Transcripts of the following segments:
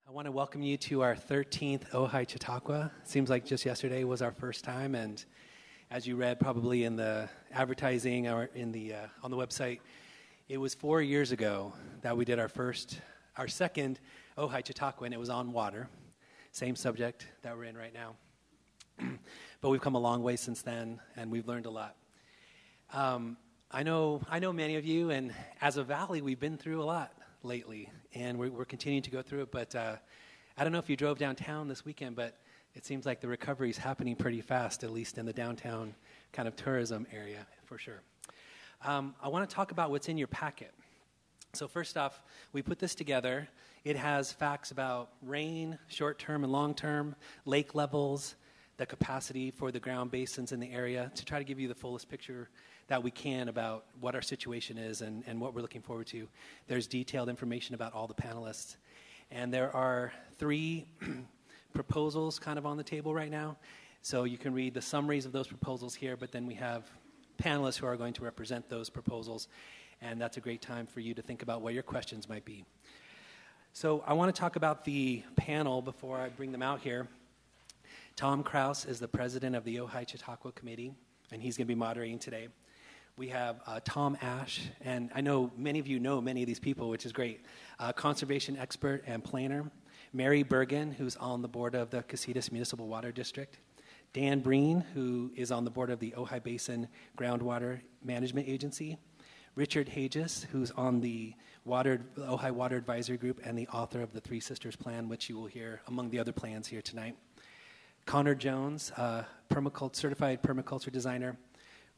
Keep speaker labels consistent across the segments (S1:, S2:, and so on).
S1: I want to welcome you to our 13th Ojai Chautauqua. Seems like just yesterday was our first time, and as you read probably in the advertising or in the on the website, it was 4 years ago that we did our second Ojai Chautauqua, and it was on water. Same subject that we're in right now. But we've come a long way since then, and we've learned a lot. I know many of you, and as a valley, we've been through a lot lately, and we're continuing to go through it. But I don't know if you drove downtown this weekend, but it seems like the recovery is happening pretty fast, at least in the downtown kind of tourism area, for sure. I want to talk about what's in your packet. So first off, we put this together. It has facts about rain, short-term and long-term, lake levels, the capacity for the ground basins in the area, to try to give you the fullest picture that we can about what our situation is and what we're looking forward to. There's detailed information about all the panelists. And there are 3 proposals kind of on the table right now. So you can read the summaries of those proposals here, but then we have panelists who are going to represent those proposals. And that's a great time for you to think about what your questions might be. So I want to talk about the panel before I bring them out here. Tom Krause is the president of the Ojai Chautauqua Committee, and he's going to be moderating today. We have Tom Ash, and I know many of you know many of these people, which is great. Conservation expert and planner. Mary Bergen, who's on the board of the Casitas Municipal Water District. Dan Breen, who is on the board of the Ojai Basin Groundwater Management Agency. Richard Hages, who's on the Ojai Water Advisory Group and the author of the Three Sisters Plan, which you will hear among the other plans here tonight. Connor Jones, certified permaculture designer.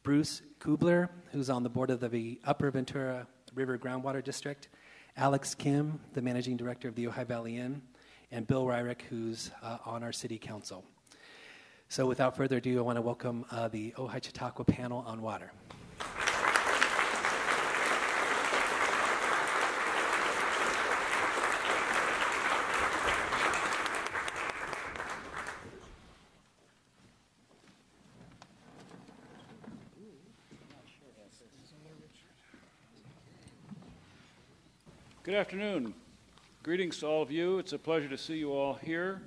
S1: Bruce Kubler, who's on the board of the Upper Ventura River Groundwater District. Alex Kim, the managing director of the Ojai Valley Inn. And Bill Ryrick, who's on our city council. So without further ado, I want to welcome the Ojai Chautauqua panel on water.
S2: Good afternoon. Greetings to all of you. It's a pleasure to see you all here.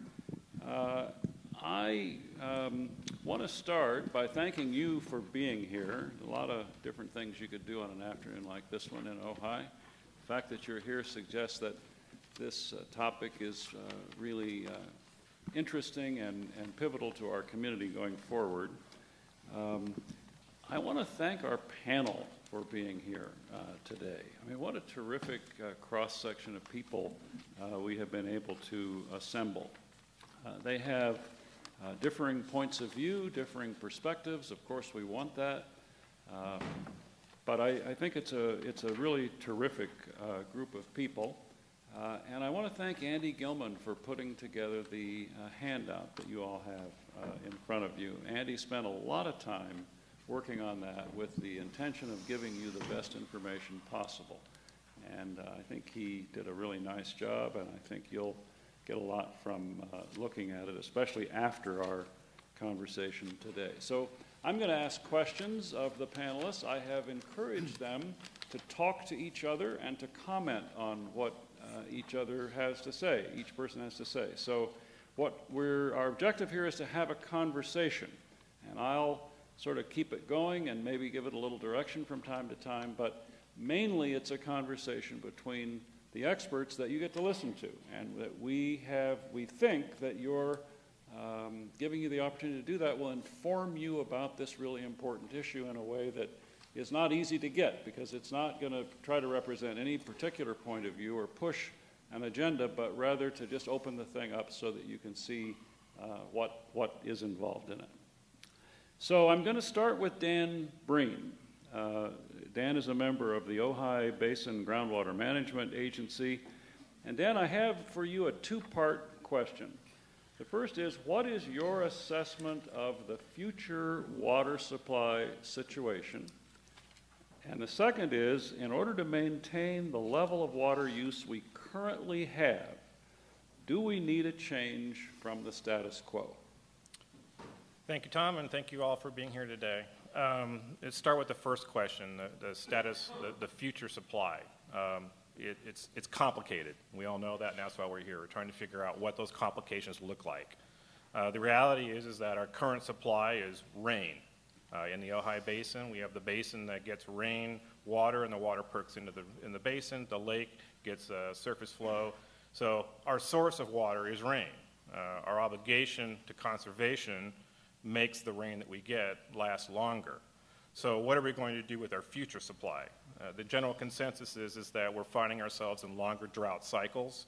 S2: I want to start by thanking you for being here. A lot of different things you could do on an afternoon like this one in Ojai. The fact that you're here suggests that this topic is really interesting and pivotal to our community going forward. I want to thank our panel for being here today. I mean, what a terrific cross-section of people we have been able to assemble. They have differing points of view, differing perspectives. Of course, we want that. But I think it's a really terrific group of people. And I want to thank Andy Gilman for putting together the handout that you all have in front of you. Andy spent a lot of time working on that with the intention of giving you the best information possible. And I think he did a really nice job, and I think you'll get a lot from looking at it, especially after our conversation today. So I'm going to ask questions of the panelists. I have encouraged them to talk to each other and to comment on what each other has to say, each person has to say. So our objective here is to have a conversation, and I'll sort of keep it going and maybe give it a little direction from time to time, but mainly it's a conversation between the experts that you get to listen to, and that we think that your giving you the opportunity to do that will inform you about this really important issue in a way that is not easy to get, because it's not going to try to represent any particular point of view or push an agenda, but rather to just open the thing up so that you can see what is involved in it. So I'm going to start with Dan Breen. Dan is a member of the Ojai Basin Groundwater Management Agency. And Dan, I have for you a 2-part question. The first is, what is your assessment of the future water supply situation? And the second is, in order to maintain the level of water use we currently have, do we need a change from the status quo?
S3: Thank you, Tom, and thank you all for being here today. Let's start with the first question, the status, the future supply. it's complicated. We all know that, and that's why we're here. We're trying to figure out what those complications look like. The reality is that our current supply is rain. In the Ojai Basin, we have the basin that gets rain, water, and the water perks into the basin. The lake gets surface flow. So our source of water is rain. Our obligation to conservation makes the rain that we get last longer. So what are we going to do with our future supply? The general consensus is that we're finding ourselves in longer drought cycles,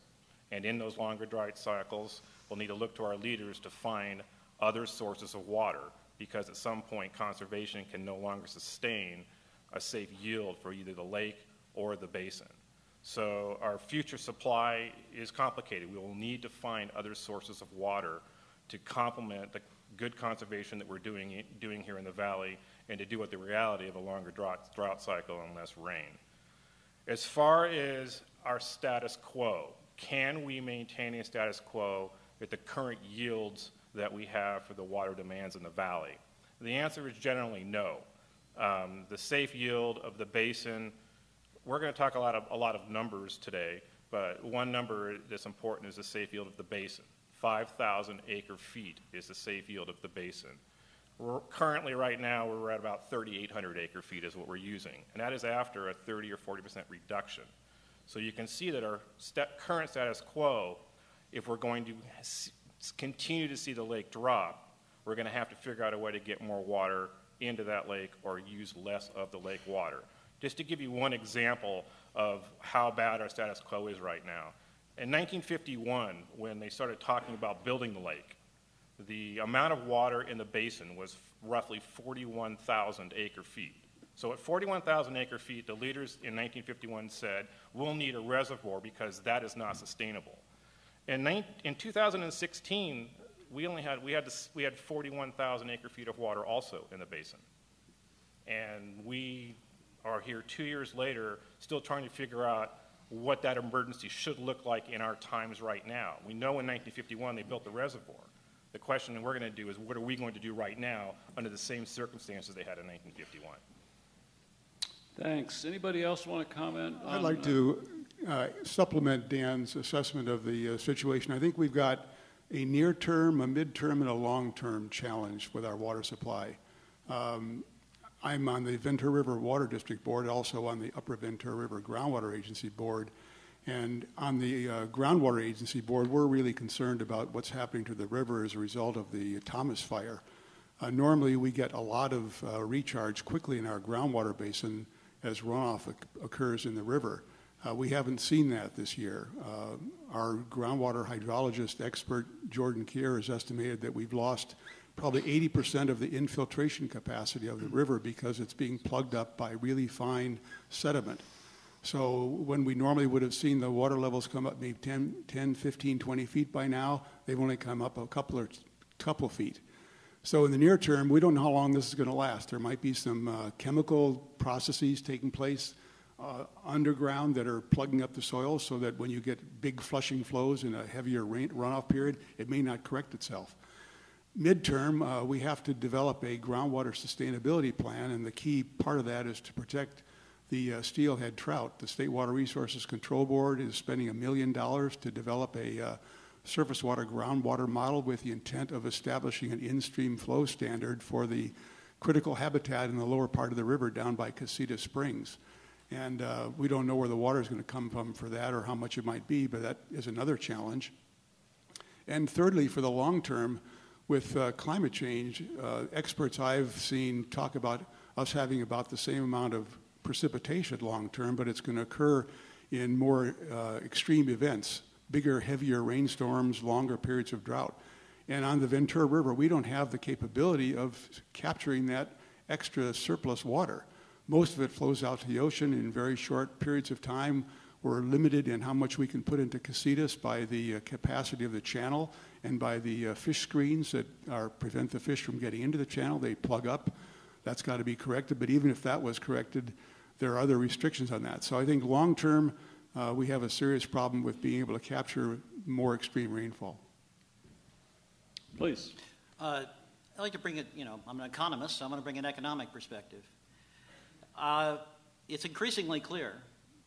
S3: and in those longer drought cycles, we'll need to look to our leaders to find other sources of water, because at some point conservation can no longer sustain a safe yield for either the lake or the basin. So our future supply is complicated. We will need to find other sources of water to complement the good conservation that we're doing here in the valley, and to do with the reality of a longer drought cycle and less rain. As far as our status quo, can we maintain a status quo at the current yields that we have for the water demands in the valley? The answer is generally no. The safe yield of the basin, we're going to talk a lot of numbers today, but one number that's important is the safe yield of the basin. 5,000 acre feet is the safe yield of the basin. Currently, right now, we're at about 3,800 acre feet is what we're using, and that is after a 30 or 40% reduction. So you can see that our current status quo, if we're going to continue to see the lake drop, we're going to have to figure out a way to get more water into that lake or use less of the lake water. Just to give you one example of how bad our status quo is right now. In 1951, when they started talking about building the lake, the amount of water in the basin was roughly 41,000 acre feet. So at 41,000 acre feet, the leaders in 1951 said, we'll need a reservoir because that is not sustainable. In 2016, we had 41,000 acre feet of water also in the basin. And we are here 2 years later still trying to figure out what that emergency should look like in our times right now. We know in 1951 they built the reservoir. The question we're going to do is, what are we going to do right now under the same circumstances they had in 1951?
S2: Thanks. Anybody else want to comment on?
S4: I'd like to supplement Dan's assessment of the situation. I think we've got a near-term, a mid-term, and a long-term challenge with our water supply. I'm on the Ventura River Water District Board, also on the Upper Ventura River Groundwater Agency Board. And on the Groundwater Agency Board, we're really concerned about what's happening to the river as a result of the Thomas Fire. Normally, we get a lot of recharge quickly in our groundwater basin as runoff occurs in the river. We haven't seen that this year. Our groundwater hydrologist expert, Jordan Kier, has estimated that we've lost probably 80% of the infiltration capacity of the river because it's being plugged up by really fine sediment. So when we normally would have seen the water levels come up maybe 10, 15, 20 feet by now, they've only come up a couple feet. So in the near term, we don't know how long this is going to last. There might be some chemical processes taking place underground that are plugging up the soil so that when you get big flushing flows in a heavier runoff period, it may not correct itself. Midterm, we have to develop a groundwater sustainability plan, and the key part of that is to protect the steelhead trout. The State Water Resources Control Board is spending $1 million to develop a surface water groundwater model with the intent of establishing an in-stream flow standard for the critical habitat in the lower part of the river down by Casita Springs. And we don't know where the water is going to come from for that or how much it might be, but that is another challenge. And thirdly, for the long term, with climate change, experts I've seen talk about us having about the same amount of precipitation long term, but it's going to occur in more extreme events, bigger, heavier rainstorms, longer periods of drought. And on the Ventura River, we don't have the capability of capturing that extra surplus water. Most of it flows out to the ocean in very short periods of time. We're limited in how much we can put into Casitas by the capacity of the channel and by the fish screens that prevent the fish from getting into the channel. They plug up. That's got to be corrected. But even if that was corrected, there are other restrictions on that. So I think long term, we have a serious problem with being able to capture more extreme rainfall.
S2: Please.
S5: I'd like to bring it, I'm an economist, so I'm going to bring an economic perspective. It's increasingly clear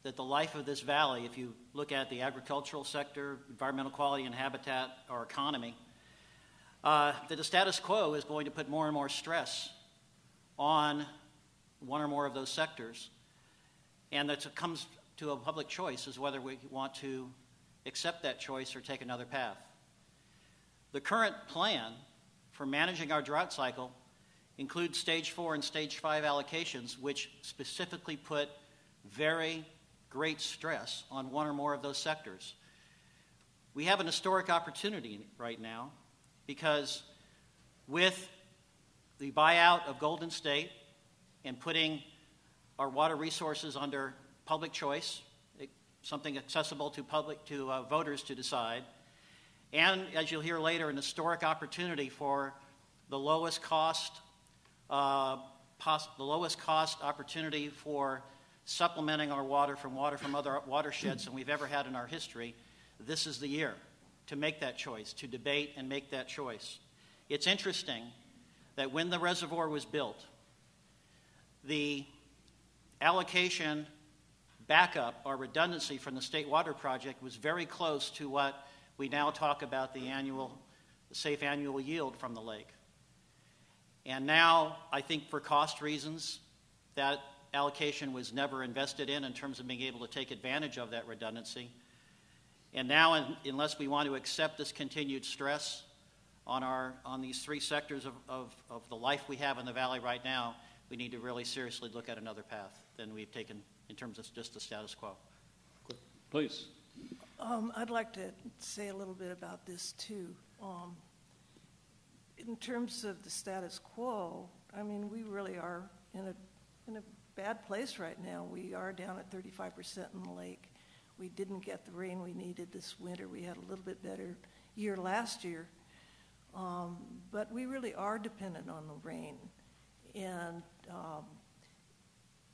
S5: that the life of this valley, if you look at the agricultural sector, environmental quality and habitat, or economy, that the status quo is going to put more and more stress on one or more of those sectors. And that it comes to a public choice is whether we want to accept that choice or take another path. The current plan for managing our drought cycle includes Stage 4 and Stage 5 allocations, which specifically put very great stress on one or more of those sectors. We have an historic opportunity right now because with the buyout of Golden State and putting our water resources under public choice, something accessible to voters to decide, and as you'll hear later, an historic opportunity for the lowest cost opportunity for supplementing our water from other watersheds than we've ever had in our history. This is the year to make that choice, to debate and make that choice. It's interesting that when the reservoir was built, the allocation backup or redundancy from the State Water Project was very close to what we now talk about the safe annual yield from the lake. And now, I think for cost reasons, that allocation was never invested in terms of being able to take advantage of that redundancy. And now, unless we want to accept this continued stress on these three sectors of the life we have in the valley right now, we need to really seriously look at another path than we've taken in terms of just the status quo.
S2: Please.
S6: I'd like to say a little bit about this too. In terms of the status quo, I mean, we really are in a bad place right now. We are down at 35% in the lake. We didn't get the rain we needed this winter. We had a little bit better year last year. But we really are dependent on the rain. And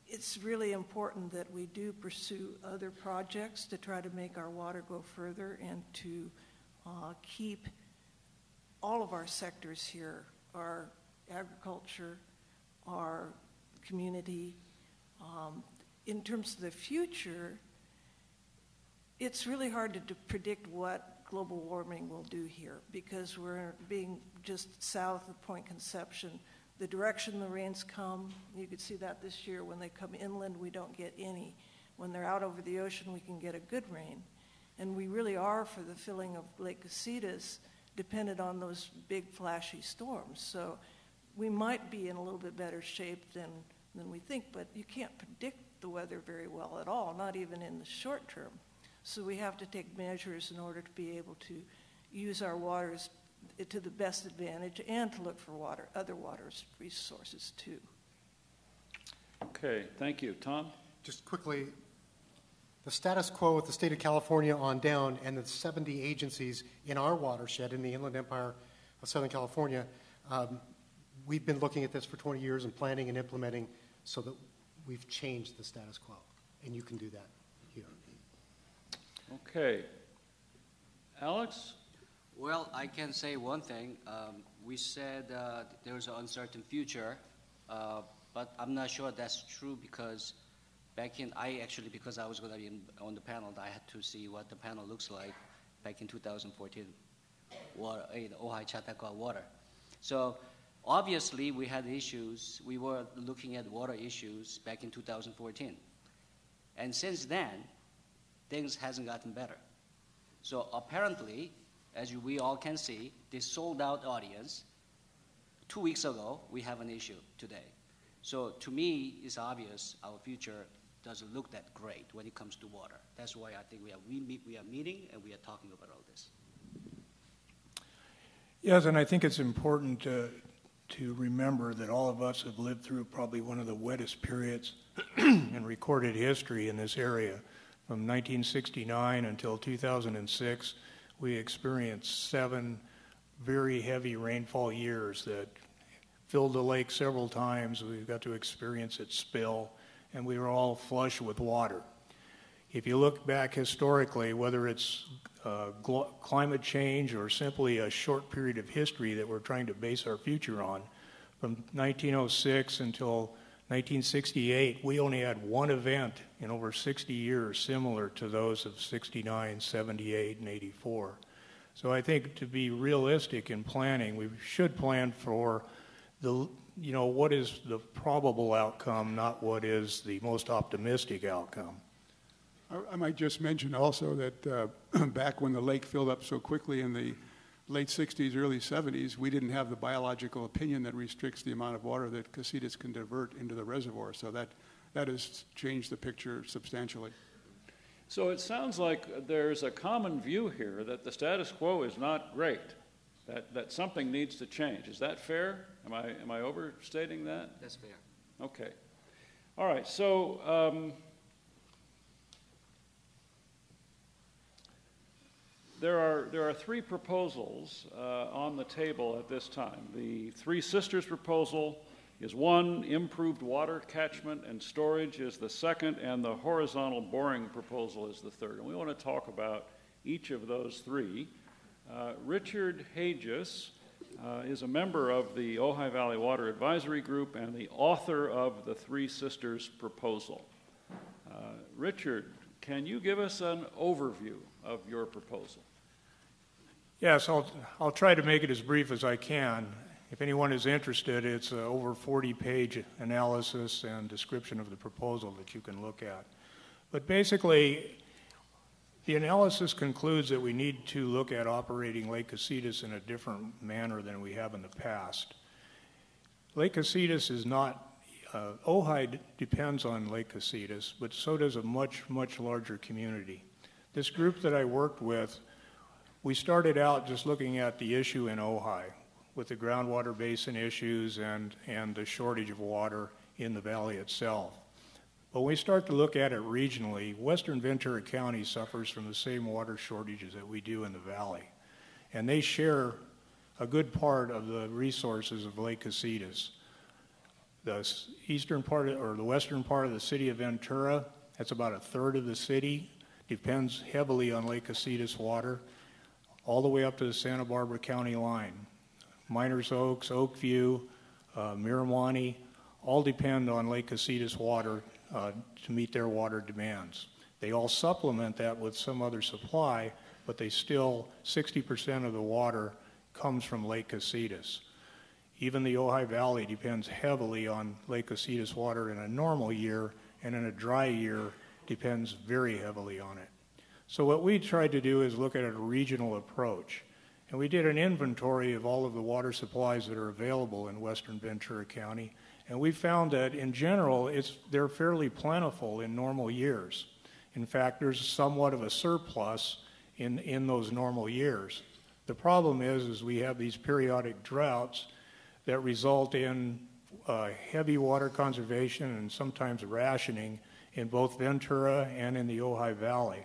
S6: it's really important that we do pursue other projects to try to make our water go further and to keep all of our sectors here, our agriculture, our community. In terms of the future, it's really hard to predict what global warming will do here because we're being just south of Point Conception. The direction the rains come, you could see that this year. When they come inland, we don't get any. When they're out over the ocean, we can get a good rain. And we really are, for the filling of Lake Casitas, dependent on those big flashy storms. So we might be in a little bit better shape than we think, but you can't predict the weather very well at all, not even in the short term. So we have to take measures in order to be able to use our waters to the best advantage and to look for other water resources too.
S2: Okay, thank you. Tom?
S7: Just quickly, the status quo with the state of California on down and the 70 agencies in our watershed in the Inland Empire of Southern California, we've been looking at this for 20 years and planning and implementing so that we've changed the status quo, and you can do that here.
S2: Okay. Alex?
S8: Well, I can say one thing. We said there's an uncertain future, but I'm not sure that's true because because I was going to be on the panel, I had to see what the panel looks like back in 2014, Ojai Chautauqua water. So obviously we had issues. We were looking at water issues back in 2014. And since then, things hasn't gotten better. So apparently, as we all can see, this sold-out audience, 2 weeks ago, we have an issue today. So to me, it's obvious our future doesn't look that great when it comes to water. That's why I think we are meeting and we are talking about all this.
S9: Yes, and I think it's important to remember that all of us have lived through probably one of the wettest periods in recorded history in this area. From 1969 until 2006, we experienced 7 very heavy rainfall years that filled the lake several times. We got to experience its spill, and we were all flush with water. If you look back historically, whether it's climate change or simply a short period of history that we're trying to base our future on, from 1906 until 1968, we only had one event in over 60 years similar to those of 69, 78, and 84. So I think to be realistic in planning, we should plan for what is the probable outcome, not what is the most optimistic outcome.
S4: I might just mention also that back when the lake filled up so quickly in the late 60s, early 70s, we didn't have the biological opinion that restricts the amount of water that Casitas can divert into the reservoir. So that has changed the picture substantially.
S2: So it sounds like there's a common view here that the status quo is not great, that something needs to change. Is that fair? Am I overstating that?
S8: That's fair.
S2: Okay. All right. So there are three proposals on the table at this time. The Three Sisters proposal is one, improved water catchment and storage is the second, and the horizontal boring proposal is the third. And we want to talk about each of those three. Richard Hages is a member of the Ojai Valley Water Advisory Group and the author of the Three Sisters proposal. Richard, can you give us an overview of your proposal?
S9: Yes, I'll try to make it as brief as I can. If anyone is interested, it's an over 40-page analysis and description of the proposal that you can look at. But basically, the analysis concludes that we need to look at operating Lake Casitas in a different manner than we have in the past. Lake Casitas is not, Ojai depends on Lake Casitas, but so does a much, much larger community. This group that I worked with, we started out just looking at the issue in Ojai with the groundwater basin issues and the shortage of water in the valley itself. But when we start to look at it regionally, western Ventura County suffers from the same water shortages that we do in the valley. And they share a good part of the resources of Lake Casitas. The eastern part, or the western part of the city of Ventura, that's about a third of the city, depends heavily on Lake Casitas water, all the way up to the Santa Barbara County line. Miners Oaks, Oakview, Miramani, all depend on Lake Casitas water to meet their water demands. They all supplement that with some other supply, but they still, 60% of the water comes from Lake Casitas. Even the Ojai Valley depends heavily on Lake Casitas water in a normal year, and in a dry year depends very heavily on it. So what we tried to do is look at a regional approach. And we did an inventory of all of the water supplies that are available in western Ventura County, and we found that in general they're fairly plentiful in normal years. In fact, there's somewhat of a surplus in those normal years. The problem is we have these periodic droughts that result in heavy water conservation and sometimes rationing in both Ventura and in the Ojai Valley.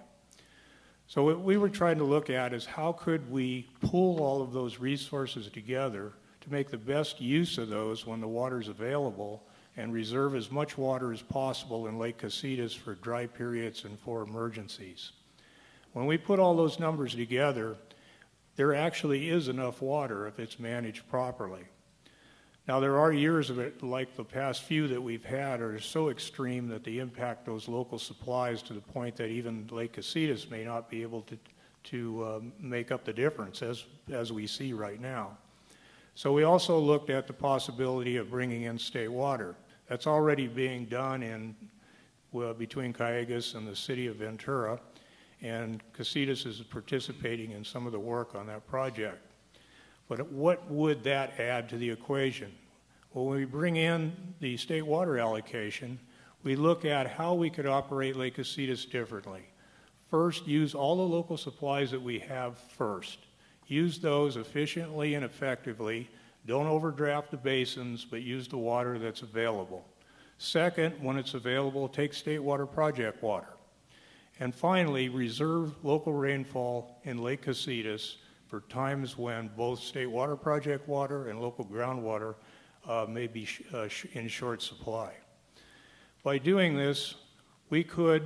S9: So what we were trying to look at is how could we pool all of those resources together to make the best use of those when the water is available and reserve as much water as possible in Lake Casitas for dry periods and for emergencies. When we put all those numbers together, there actually is enough water if it's managed properly. Now, there are years of it, like the past few that we've had, are so extreme that they impact those local supplies to the point that even Lake Casitas may not be able to make up the difference, as we see right now. So we also looked at the possibility of bringing in state water. That's already being done between Callegas and the city of Ventura, and Casitas is participating in some of the work on that project. But what would that add to the equation? Well, when we bring in the state water allocation, we look at how we could operate Lake Casitas differently. First, use all the local supplies that we have first. Use those efficiently and effectively. Don't overdraft the basins, but use the water that's available. Second, when it's available, take state water project water. And finally, reserve local rainfall in Lake Casitas for times when both state water project water and local groundwater may be in short supply. By doing this, we could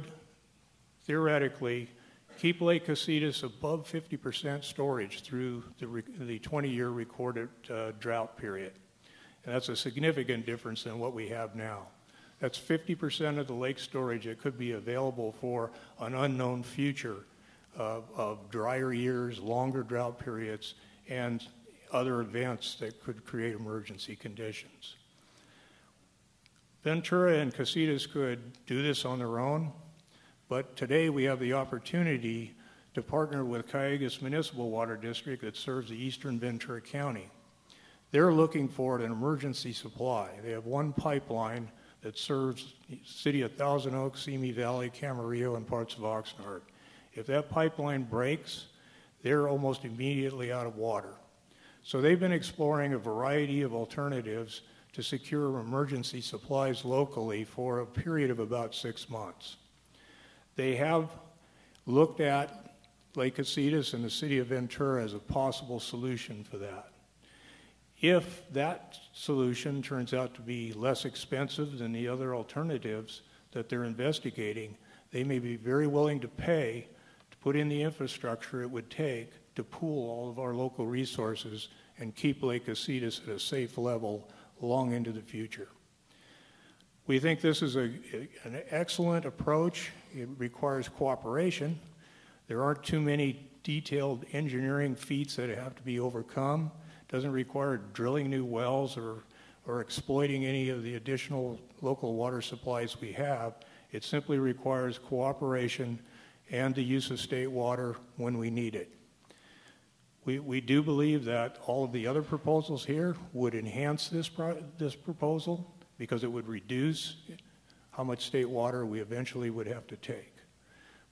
S9: theoretically keep Lake Casitas above 50% storage through the 20-year recorded drought period. And that's a significant difference than what we have now. That's 50% of the lake storage that could be available for an unknown future of drier years, longer drought periods, and other events that could create emergency conditions. Ventura and Casitas could do this on their own, but today we have the opportunity to partner with Calleguas Municipal Water District that serves the eastern Ventura County. They're looking for an emergency supply. They have one pipeline that serves the city of Thousand Oaks, Simi Valley, Camarillo, and parts of Oxnard. If that pipeline breaks, they're almost immediately out of water. So they've been exploring a variety of alternatives to secure emergency supplies locally for a period of about 6 months. They have looked at Lake Casitas and the city of Ventura as a possible solution for that. If that solution turns out to be less expensive than the other alternatives that they're investigating, they may be very willing to pay to put in the infrastructure it would take to pool all of our local resources and keep Lake Casitas at a safe level long into the future. We think this is an excellent approach. It requires cooperation. There aren't too many detailed engineering feats that have to be overcome. It doesn't require drilling new wells or exploiting any of the additional local water supplies we have. It simply requires cooperation and the use of state water when we need it. We do believe that all of the other proposals here would enhance this proposal because it would reduce how much state water we eventually would have to take.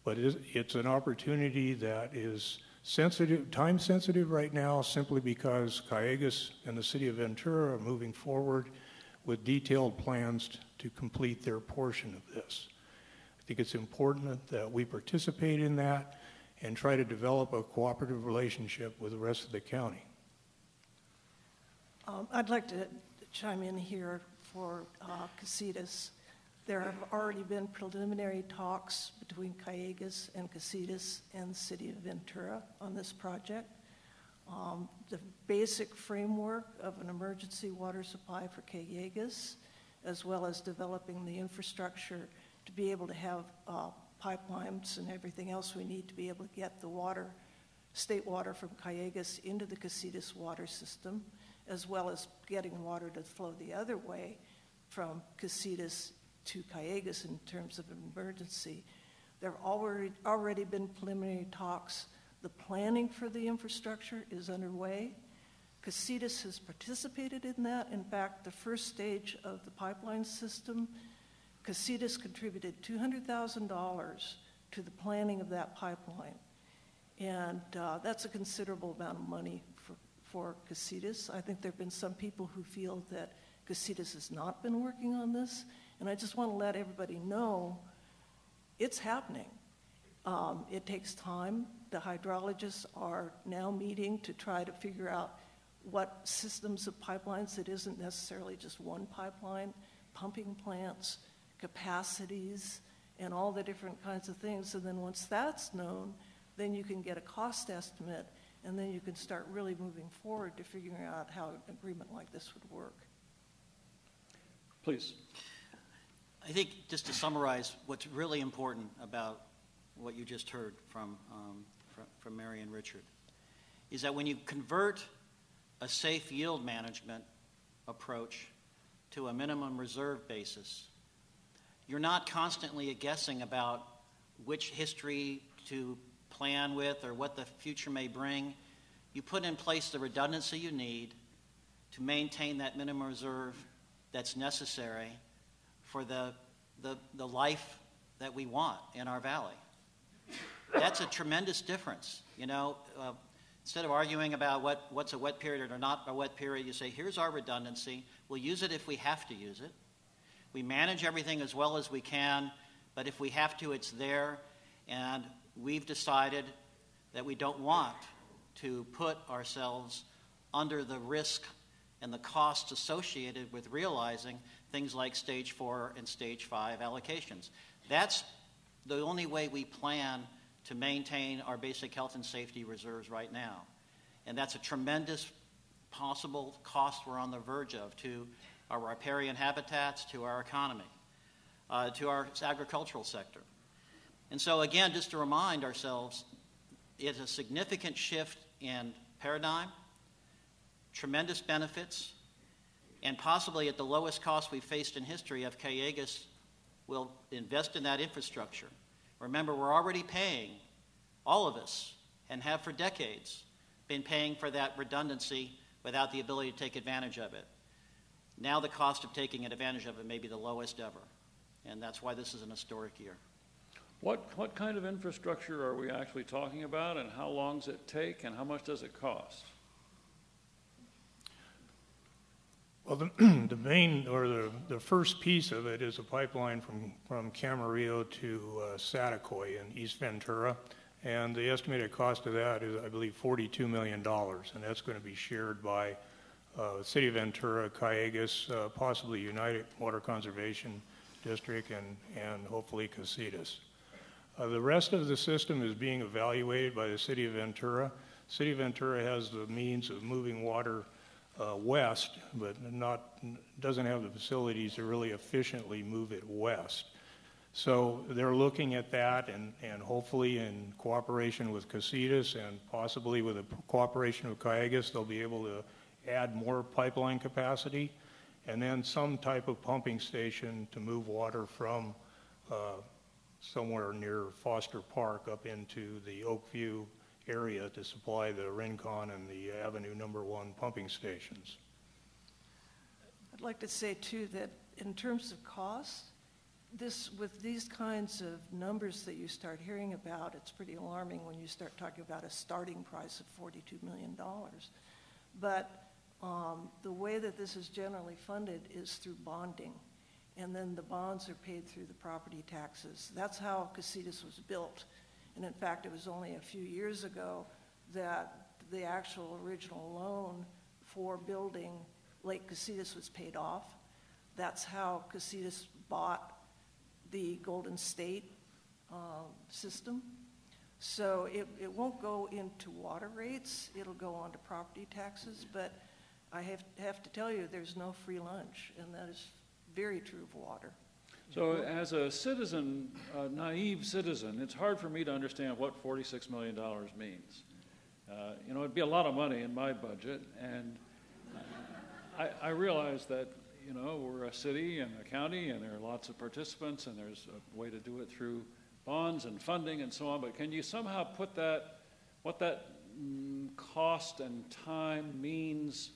S9: But it's an opportunity that is sensitive, time sensitive right now simply because Calleguas and the city of Ventura are moving forward with detailed plans to complete their portion of this. I think it's important that we participate in that and try to develop a cooperative relationship with the rest of the county.
S6: I'd like to chime in here for Casitas. There have already been preliminary talks between Calleguas and Casitas and the city of Ventura on this project. The basic framework of an emergency water supply for Calleguas, as well as developing the infrastructure to be able to have pipelines and everything else we need to be able to get the water, state water from Calleguas into the Casitas water system, as well as getting water to flow the other way from Casitas to Calleguas in terms of an emergency. There have already been preliminary talks. The planning for the infrastructure is underway. Casitas has participated in that. In fact, the first stage of the pipeline system, Casitas contributed $200,000 to the planning of that pipeline. And that's a considerable amount of money for Casitas. I think there have been some people who feel that Casitas has not been working on this. And I just want to let everybody know it's happening. It takes time. The hydrologists are now meeting to try to figure out what systems of pipelines. It isn't necessarily just one pipeline, pumping plants, capacities, and all the different kinds of things. And then once that's known, then you can get a cost estimate, and then you can start really moving forward to figuring out how an agreement like this would work.
S2: Please.
S5: I think just to summarize what's really important about what you just heard from Mary and Richard is that when you convert a safe yield management approach to a minimum reserve basis, you're not constantly guessing about which history to plan with or what the future may bring. You put in place the redundancy you need to maintain that minimum reserve that's necessary for the life that we want in our valley. That's a tremendous difference. You know, instead of arguing about what's a wet period or not a wet period, you say, here's our redundancy. We'll use it if we have to use it. We manage everything as well as we can, but if we have to, it's there. And we've decided that we don't want to put ourselves under the risk and the costs associated with realizing things like stage 4 and stage 5 allocations. That's the only way we plan to maintain our basic health and safety reserves right now. And that's a tremendous possible cost we're on the verge of to our riparian habitats, to our economy. to our agricultural sector. And so again, just to remind ourselves, it's a significant shift in paradigm, tremendous benefits, and possibly at the lowest cost we've faced in history if Callegas will invest in that infrastructure. Remember, we're already paying, all of us, and have for decades, been paying for that redundancy without the ability to take advantage of it. Now the cost of taking advantage of it may be the lowest ever, and that's why this is an historic year.
S2: What kind of infrastructure are we actually talking about, and how long does it take, and how much does it cost?
S9: Well, the main, or the first piece of it is a pipeline from Camarillo to Saticoy in East Ventura, and the estimated cost of that is, I believe, $42 million, and that's going to be shared by City of Ventura, Callegas, possibly United Water Conservation District, and hopefully Casitas. The rest of the system is being evaluated by the City of Ventura. City of Ventura has the means of moving water west, but doesn't have the facilities to really efficiently move it west. So they're looking at that, and hopefully in cooperation with Casitas and possibly with the cooperation of Callegas, they'll be able to add more pipeline capacity, and then some type of pumping station to move water from somewhere near Foster Park up into the Oakview area to supply the Rincon and the Avenue number 1 pumping stations.
S6: I'd like to say too that in terms of cost, with these kinds of numbers that you start hearing about, it's pretty alarming when you start talking about a starting price of $42 million. But the way that this is generally funded is through bonding, and then the bonds are paid through the property taxes. That's how Casitas was built. And in fact, it was only a few years ago that the actual original loan for building Lake Casitas was paid off. That's how Casitas bought the Golden State system. So it won't go into water rates, it'll go onto property taxes, but I have to tell you, there's no free lunch, and that is very true of water.
S2: So as a citizen, a naive citizen, it's hard for me to understand what $46 million means. It'd be a lot of money in my budget, and I realize that, we're a city and a county, and there are lots of participants, and there's a way to do it through bonds and funding and so on, but can you somehow put what that cost and time means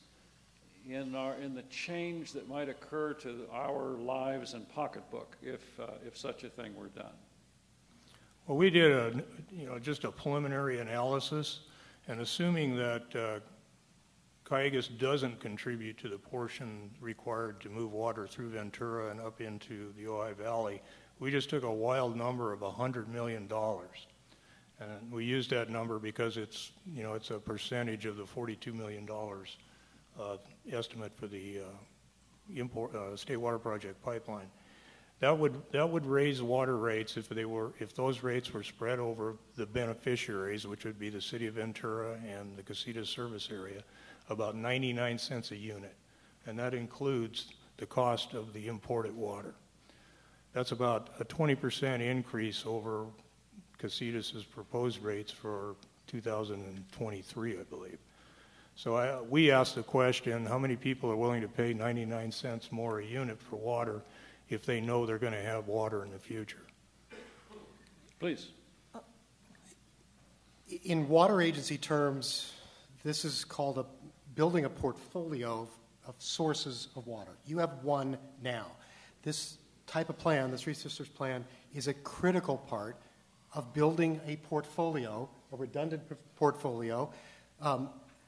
S2: in the change that might occur to our lives and pocketbook if such a thing were done?
S9: Well, we did just a preliminary analysis, and assuming that Callegas doesn't contribute to the portion required to move water through Ventura and up into the Ojai Valley, we just took a wild number of $100 million. And we used that number because it's a percentage of the $42 million estimate for the State Water Project pipeline. That would raise water rates if those rates were spread over the beneficiaries, which would be the City of Ventura and the Casitas service area, about 99 cents a unit, and that includes the cost of the imported water. That's about a 20% increase over Casitas' proposed rates for 2023, I believe. So we asked the question, how many people are willing to pay 99 cents more a unit for water if they know they're going to have water in the future?
S2: Please.
S7: In water agency terms, this is called building a portfolio of sources of water. You have one now. This type of plan, the Three Sisters plan, is a critical part of building a portfolio, a redundant portfolio,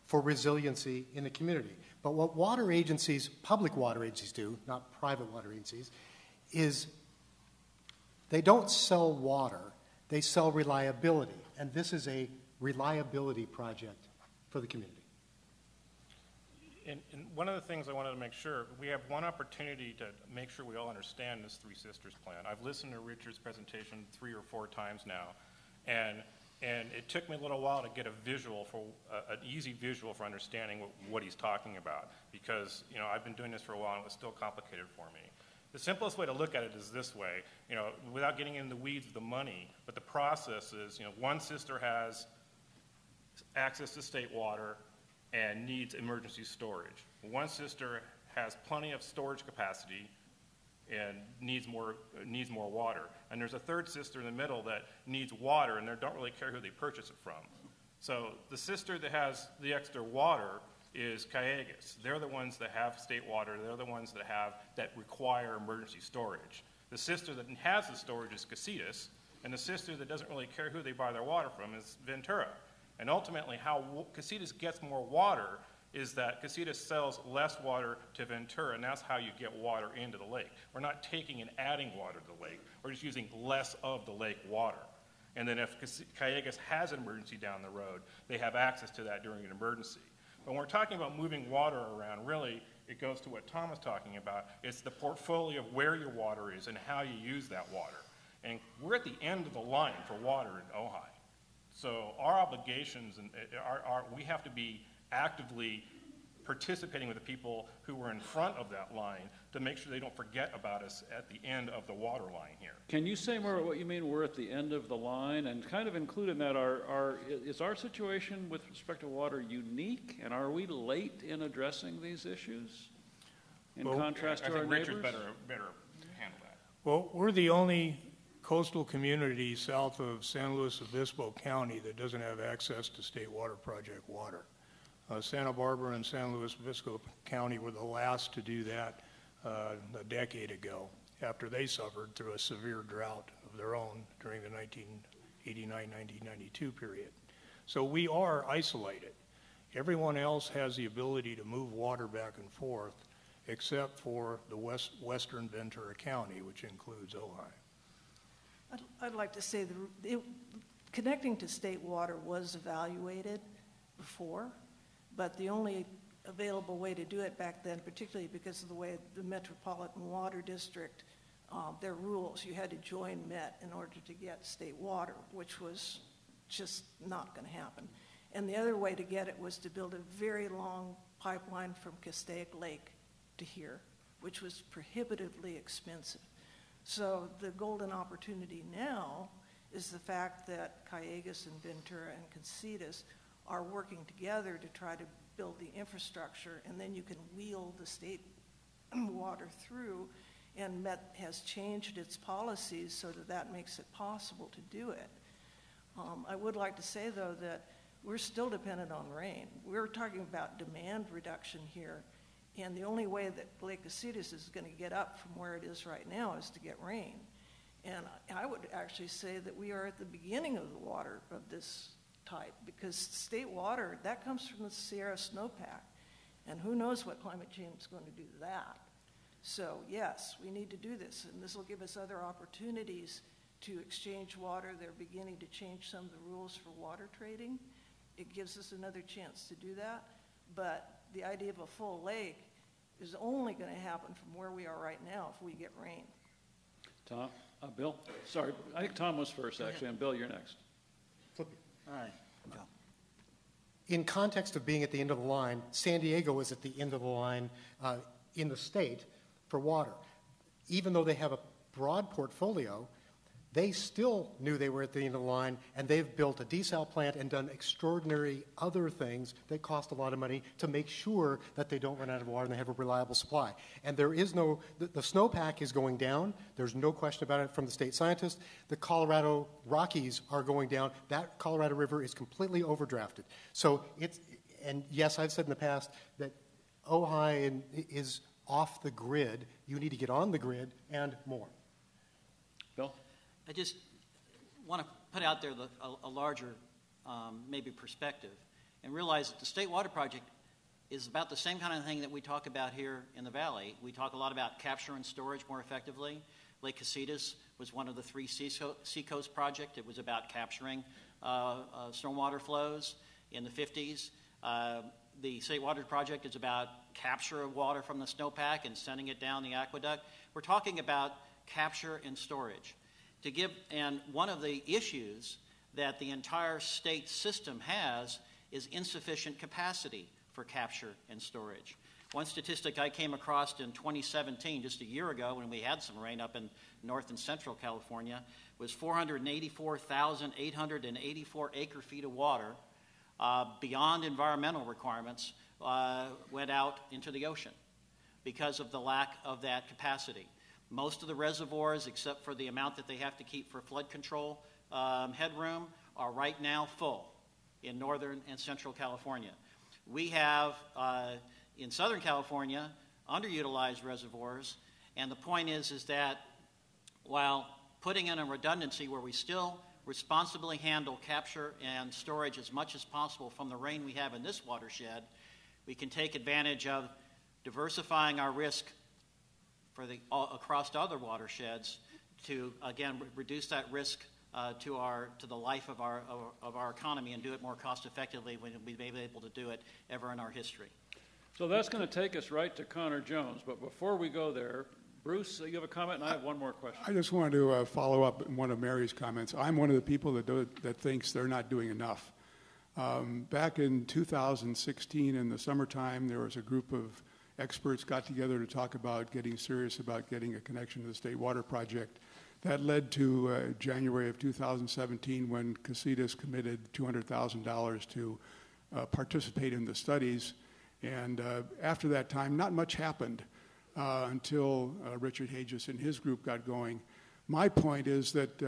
S7: for resiliency in the community. But what water agencies, public water agencies do, not private water agencies, is they don't sell water, they sell reliability. And this is a reliability project for the community.
S3: And one of the things I wanted to make sure, we have one opportunity to make sure we all understand this Three Sisters plan. I've listened to Richard's presentation 3 or 4 times now, and it took me a little while to get an easy visual for understanding what he's talking about, because I've been doing this for a while and it was still complicated for me. The simplest way to look at it is this way, without getting into the weeds of the money, but the process is, one sister has access to state water and needs emergency storage. One sister has plenty of storage capacity and needs more water. And there's a third sister in the middle that needs water, and they don't really care who they purchase it from. So the sister that has the extra water is Callegas. They're the ones that have state water. They're the ones that require emergency storage. The sister that has the storage is Casitas, and the sister that doesn't really care who they buy their water from is Ventura. And ultimately, how Casitas gets more water is that Casitas sells less water to Ventura, and that's how you get water into the lake. We're not taking and adding water to the lake. We're just using less of the lake water. And then if Callegas has an emergency down the road, they have access to that during an emergency. But when we're talking about moving water around, really, it goes to what Tom was talking about. It's the portfolio of where your water is and how you use that water. And we're at the end of the line for water in Ojai. So our obligations, we have to be actively participating with the people who are in front of that line to make sure they don't forget about us at the end of the water line here.
S2: Can you say more about what you mean we're at the end of the line, and kind of include in that is our situation with respect to water unique, and are we late in addressing these issues in contrast to our neighbors?
S3: Richard better handle that.
S9: Well, we're the only coastal community south of San Luis Obispo County that doesn't have access to state water project water. Santa Barbara and San Luis Obispo County were the last to do that a decade ago, after they suffered through a severe drought of their own during the 1989-1992 period. So we are isolated. Everyone else has the ability to move water back and forth, except for the western Ventura County, which includes Ojai.
S6: I'd like to say connecting to state water was evaluated before, but the only available way to do it back then, particularly because of the way the Metropolitan Water District, their rules, you had to join Met in order to get state water, which was just not going to happen. And the other way to get it was to build a very long pipeline from Castaic Lake to here, which was prohibitively expensive. So the golden opportunity now is the fact that Callegas and Ventura and Casitas are working together to try to build the infrastructure, and then you can wheel the state water through, and Met has changed its policies so that makes it possible to do it. I would like to say, though, that we're still dependent on rain. We're talking about demand reduction here, and the only way that Lake Casitas is going to get up from where it is right now is to get rain. And I would actually say that we are at the beginning of the water of this type, because state water, that comes from the Sierra snowpack, and who knows what climate change is going to do to that. So yes, we need to do this, and this will give us other opportunities to exchange water. They're beginning to change some of the rules for water trading. It gives us another chance to do that, but the idea of a full lake is only going to happen from where we are right now if we get rain.
S2: Tom? Bill? Sorry, I think Tom was first, actually, and Bill, you're next.
S5: All right, go.
S7: In context of being at the end of the line, San Diego is at the end of the line in the state for water. Even though they have a broad portfolio, they still knew they were at the end of the line, and they've built a desal plant and done extraordinary other things that cost a lot of money to make sure that they don't run out of water and they have a reliable supply. And there is no, the snowpack is going down. There's no question about it from the state scientists. The Colorado Rockies are going down. That Colorado River is completely overdrafted. So it's, and yes, I've said in the past that Ojai is off the grid. You need to get on the grid and more.
S2: Bill?
S5: I just want to put out there a larger maybe perspective and realize that the State Water Project is about the same kind of thing that we talk about here in the Valley. We talk a lot about capture and storage more effectively. Lake Casitas was one of the 3 Seacoast projects. It was about capturing stormwater flows in the 50s. The State Water Project is about capture of water from the snowpack and sending it down the aqueduct. We're talking about capture and storage. And one of the issues that the entire state system has is insufficient capacity for capture and storage. One statistic I came across in 2017, just a year ago, when we had some rain up in North and Central California, was 484,884 acre-feet of water beyond environmental requirements went out into the ocean because of the lack of that capacity. Most of the reservoirs, except for the amount that they have to keep for flood control headroom, are right now full in Northern and Central California. We have, in Southern California, underutilized reservoirs, and the point is that while putting in a redundancy where we still responsibly handle capture and storage as much as possible from the rain we have in this watershed, we can take advantage of diversifying our risk for across other watersheds to, again, reduce that risk to the life of our economy and do it more cost effectively when we've been able to do it ever in our history.
S2: So that's going to take us right to Connor Jones. But before we go there, Bruce, you have a comment, and I have one more question.
S4: I just wanted to follow up on one of Mary's comments. I'm one of the people that thinks they're not doing enough. Back in 2016 in the summertime, there was a group of experts got together to talk about getting serious about getting a connection to the State Water Project. That led to January of 2017 when Casitas committed $200,000 to participate in the studies. And after that time, not much happened until Richard Hages and his group got going. My point is that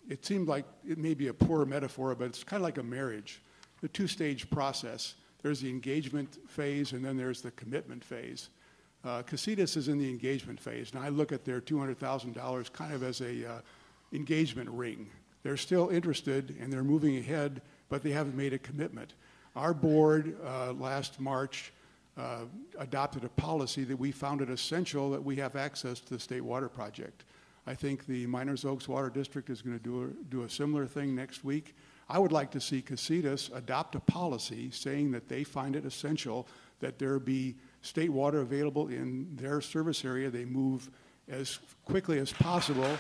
S4: it seemed like it may be a poor metaphor, but it's kind of like a marriage, the two-stage process. There's the engagement phase, and then there's the commitment phase. Casitas is in the engagement phase, and I look at their $200,000 kind of as a engagement ring. They're still interested, and they're moving ahead, but they haven't made a commitment. Our board last March adopted a policy that we found it essential that we have access to the State Water Project. I think the Miners Oaks Water District is going to do a similar thing next week. I would like to see Casitas adopt a policy saying that they find it essential that there be state water available in their service area. They move as quickly as possible.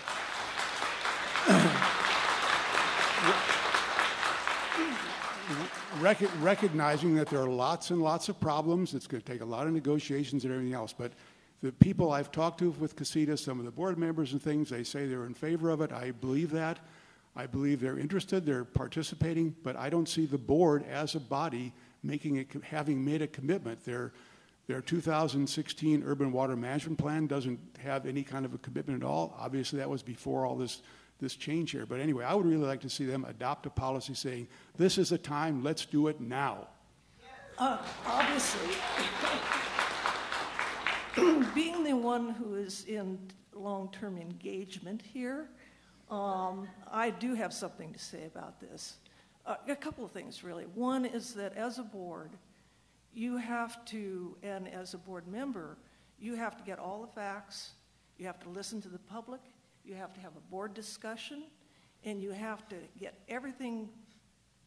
S4: Recognizing that there are lots and lots of problems. It's going to take a lot of negotiations and everything else. But the people I've talked to with Casitas, some of the board members and things, they say they're in favor of it. I believe that. I believe they're interested, they're participating, but I don't see the board as a body having made a commitment. Their 2016 Urban Water Management Plan doesn't have any kind of a commitment at all. Obviously, that was before all this change here. But anyway, I would really like to see them adopt a policy saying, this is the time, let's do it now.
S6: Obviously, being the one who is in long-term engagement here, I do have something to say about this. A couple of things, really. One is that as a board, you have to, and as a board member, you have to get all the facts, you have to listen to the public, you have to have a board discussion, and you have to get everything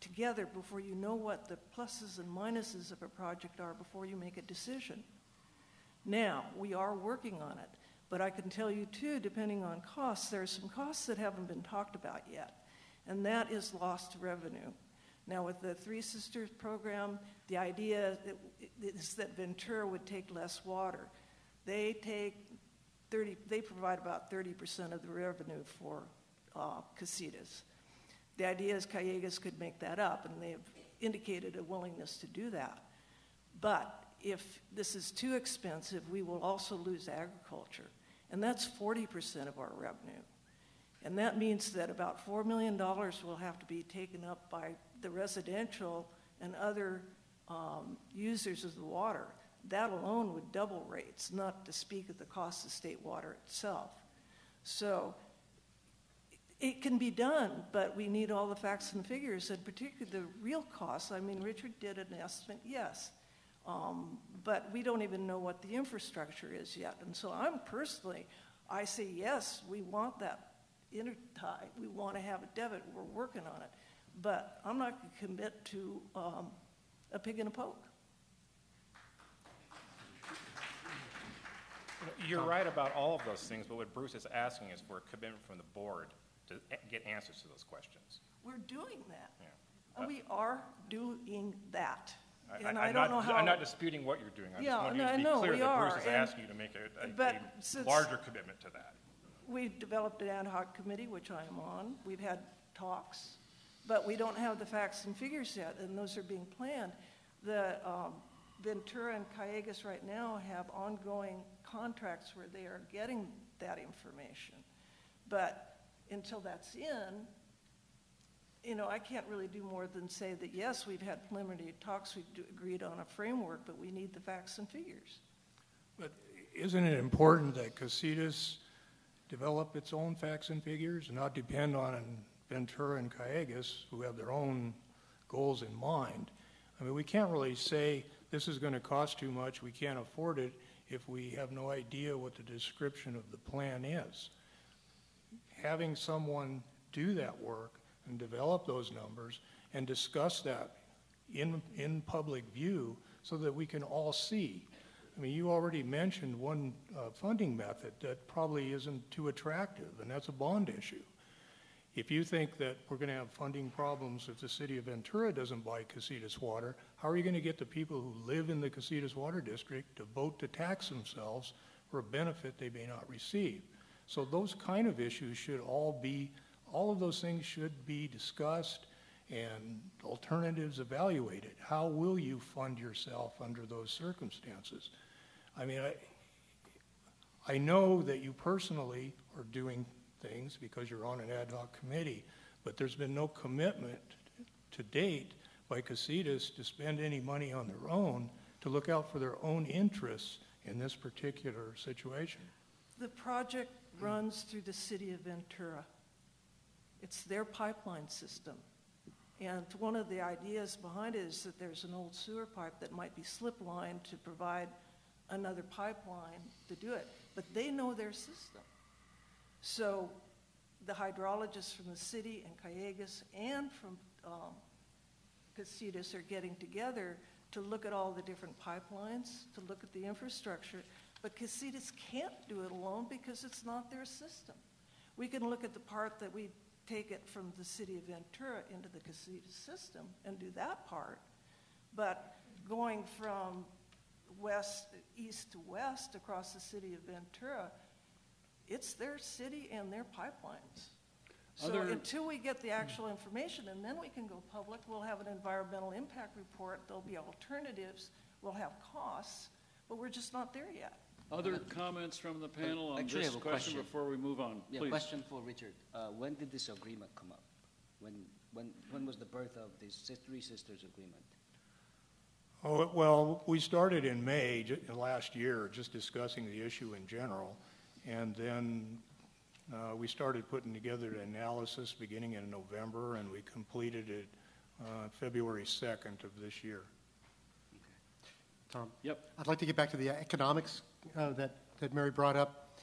S6: together before you know what the pluses and minuses of a project are before you make a decision. Now, we are working on it. But I can tell you, too, depending on costs, there are some costs that haven't been talked about yet, and that is lost revenue. Now, with the Three Sisters program, the idea is that Ventura would take less water. They provide about 30% of the revenue for Casitas. The idea is Callejas could make that up, and they have indicated a willingness to do that. But if this is too expensive, we will also lose agriculture. And that's 40% of our revenue. And that means that about $4 million will have to be taken up by the residential and other users of the water. That alone would double rates, not to speak of the cost of state water itself. So it can be done, but we need all the facts and figures, and particularly the real costs. I mean, Richard did an estimate, yes. But we don't even know what the infrastructure is yet. And so I say, yes, we want that intertie. We want to have a debit. We're working on it. But I'm not going to commit to a pig in a poke.
S3: You're right about all of those things, but what Bruce is asking is for a commitment from the board to get answers to those questions.
S6: We're doing that.
S3: Yeah.
S6: We are doing that. And I don't know how.
S3: I'm not disputing what you're doing. I
S6: Yeah,
S3: just want you
S6: no,
S3: to
S6: I
S3: be
S6: know,
S3: clear
S6: we
S3: that
S6: are,
S3: Bruce is
S6: and-
S3: asking you to make
S6: but
S3: a
S6: since-
S3: larger commitment to that.
S6: We've developed an ad hoc committee, which I am on. We've had talks, but we don't have the facts and figures yet, and those are being planned. The Ventura and Callegas right now have ongoing contracts where they are getting that information. But until that's in, I can't really do more than say that, yes, we've had preliminary talks, we've agreed on a framework, but we need the facts and figures.
S9: But isn't it important that Casitas develop its own facts and figures and not depend on Ventura and Callegas, who have their own goals in mind? I mean, we can't really say this is going to cost too much, we can't afford it, if we have no idea what the description of the plan is. Having someone do that work and develop those numbers and discuss that in public view so that we can all see. I mean, you already mentioned one funding method that probably isn't too attractive, and that's a bond issue. If you think that we're going to have funding problems if the city of Ventura doesn't buy Casitas water, how are you going to get the people who live in the Casitas Water District to vote to tax themselves for a benefit they may not receive? So those kind of issues should all of those things should be discussed and alternatives evaluated. How will you fund yourself under those circumstances? I mean, I know that you personally are doing things because you're on an ad hoc committee, but there's been no commitment to date by Casitas to spend any money on their own to look out for their own interests in this particular situation.
S6: The project runs through the city of Ventura. It's their pipeline system. And one of the ideas behind it is that there's an old sewer pipe that might be slip-lined to provide another pipeline to do it. But they know their system. So the hydrologists from the city and Callegas and from Casitas are getting together to look at all the different pipelines, to look at the infrastructure. But Casitas can't do it alone because it's not their system. We can look at the part that we take it from the city of Ventura into the Casitas system and do that part. But going from east to west across the city of Ventura, it's their city and their pipelines. So until we get the actual information, and then we can go public, we'll have an environmental impact report, there'll be alternatives, we'll have costs, but we're just not there yet.
S2: Other comments from the panel on
S8: Actually, I
S2: this
S8: have a
S2: question
S8: question.
S2: before we move on?
S8: Yeah,
S2: Please.
S8: question for Richard. When did this agreement come up? When was the birth of this Three Sisters agreement?
S9: Oh, well, we started in May last year just discussing the issue in general, and then we started putting together an analysis beginning in November, and we completed it February 2nd of this year.
S7: Tom?
S2: Yep.
S7: I'd like to get back to the economics that Mary brought up.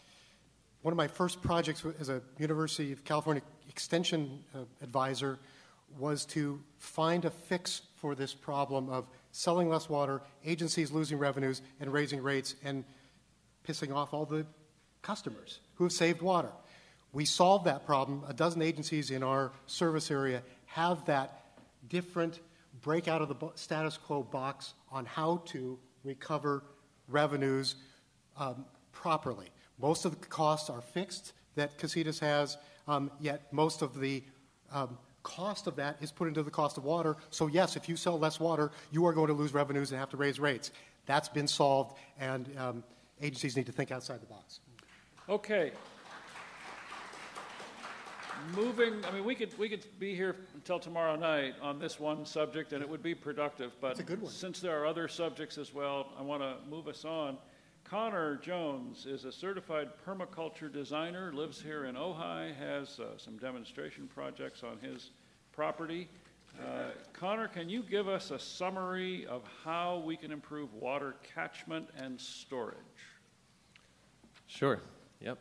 S7: One of my first projects as a University of California Extension advisor was to find a fix for this problem of selling less water, agencies losing revenues, and raising rates, and pissing off all the customers who have saved water. We solved that problem. A dozen agencies in our service area have that different break out of the status quo box on how to recover revenues properly. Most of the costs are fixed that Casitas has, yet most of the cost of that is put into the cost of water. So yes, if you sell less water, you are going to lose revenues and have to raise rates. That's been solved, and agencies need to think outside the box.
S2: Okay. We could be here until tomorrow night on this one subject, and it would be productive. But
S7: It's a good one.
S2: Since there are other subjects as well, I want to move us on. Connor Jones is a certified permaculture designer, lives here in Ojai, has some demonstration projects on his property. Connor, can you give us a summary of how we can improve water catchment and storage?
S10: Sure. Yep.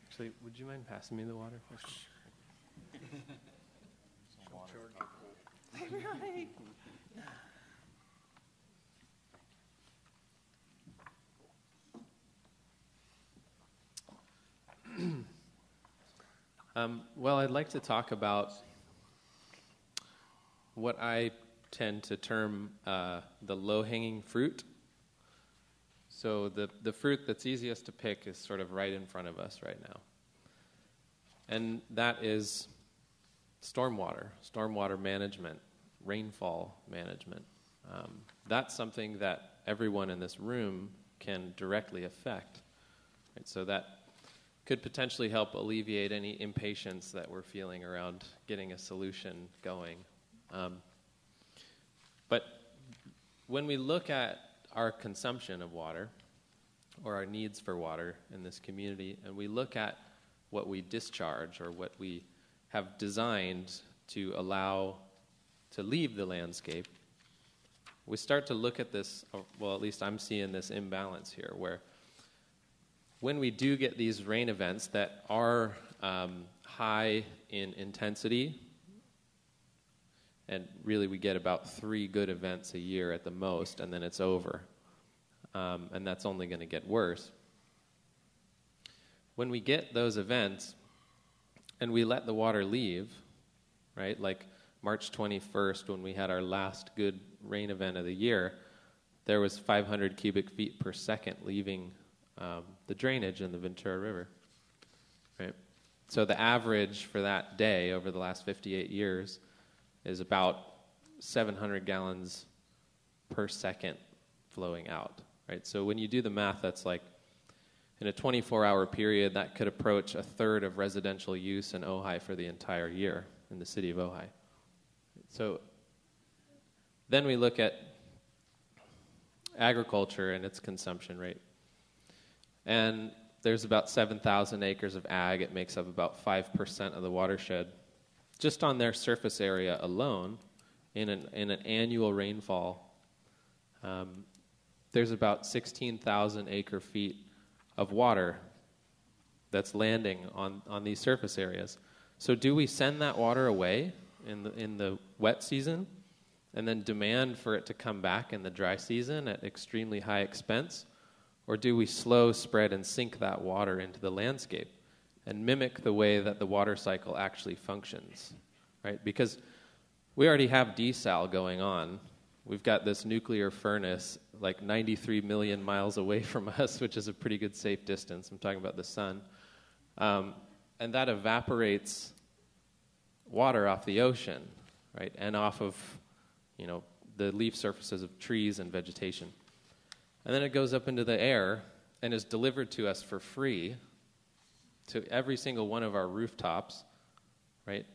S10: Actually, would you mind passing me the water?
S6: Right.
S10: Well, I'd like to talk about what I tend to term the low-hanging fruit. So the fruit that's easiest to pick is sort of right in front of us right now. And that is stormwater management, rainfall management. That's something that everyone in this room can directly affect. Right? So that could potentially help alleviate any impatience that we're feeling around getting a solution going. But when we look at our consumption of water, or our needs for water in this community, and we look at what we discharge or what we have designed to allow to leave the landscape, we start to look at this, well, at least I'm seeing this imbalance here, where when we do get these rain events that are high in intensity, and really we get about 3 good events a year at the most, and then it's over. And that's only going to get worse. When we get those events and we let the water leave, right, like March 21st when we had our last good rain event of the year, there was 500 cubic feet per second leaving the drainage in the Ventura River, right? So the average for that day over the last 58 years is about 700 gallons per second flowing out. Right, so when you do the math, that's like, in a 24-hour period, that could approach 1/3 of residential use in Ojai for the entire year in the city of Ojai. So then we look at agriculture and its consumption rate. And there's about 7,000 acres of ag. It makes up about 5% of the watershed. Just on their surface area alone, in an annual rainfall, there's about 16,000 acre-feet of water that's landing on these surface areas. So do we send that water away in the wet season and then demand for it to come back in the dry season at extremely high expense? Or do we slow, spread, and sink that water into the landscape and mimic the way that the water cycle actually functions, right? Because we already have desal going on. We've got this nuclear furnace like 93 million miles away from us, which is a pretty good safe distance. I'm talking about the sun. And that evaporates water off the ocean, right, and off of, the leaf surfaces of trees and vegetation. And then it goes up into the air and is delivered to us for free to every single one of our rooftops, right?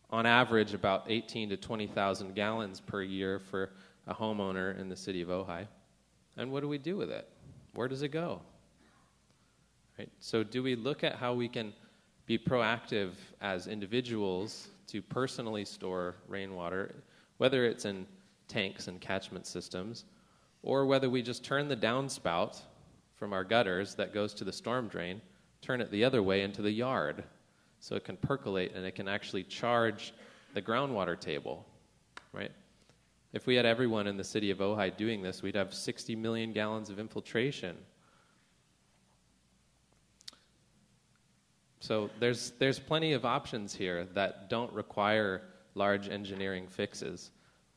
S10: On average, about 18 to 20,000 gallons per year for a homeowner in the city of Ojai. And what do we do with it? Where does it go? Right? So do we look at how we can be proactive as individuals to personally store rainwater, whether it's in tanks and catchment systems, or whether we just turn the downspout from our gutters that goes to the storm drain, turn it the other way into the yard, so it can percolate and it can actually charge the groundwater table, right? If we had everyone in the city of Ojai doing this, we'd have 60 million gallons of infiltration. So there's plenty of options here that don't require large engineering fixes.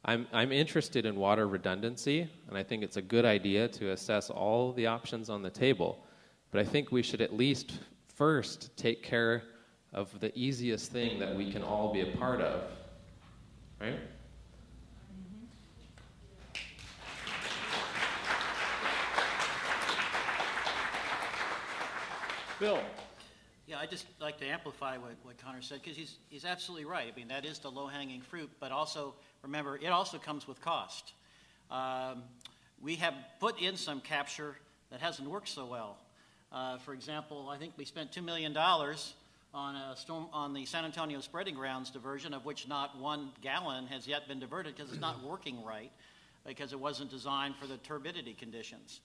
S10: I'm interested in water redundancy, and I think it's a good idea to assess all the options on the table. But I think we should at least first take care of the easiest thing that we can all be a part of, right?
S2: Bill.
S5: Yeah, I'd just like to amplify what Connor said, because he's absolutely right. I mean, that is the low-hanging fruit, but also, remember, it also comes with cost. We have put in some capture that hasn't worked so well. For example, I think we spent $2 million on the San Antonio spreading grounds diversion, of which not 1 gallon has yet been diverted because it's not working right, because it wasn't designed for the turbidity conditions.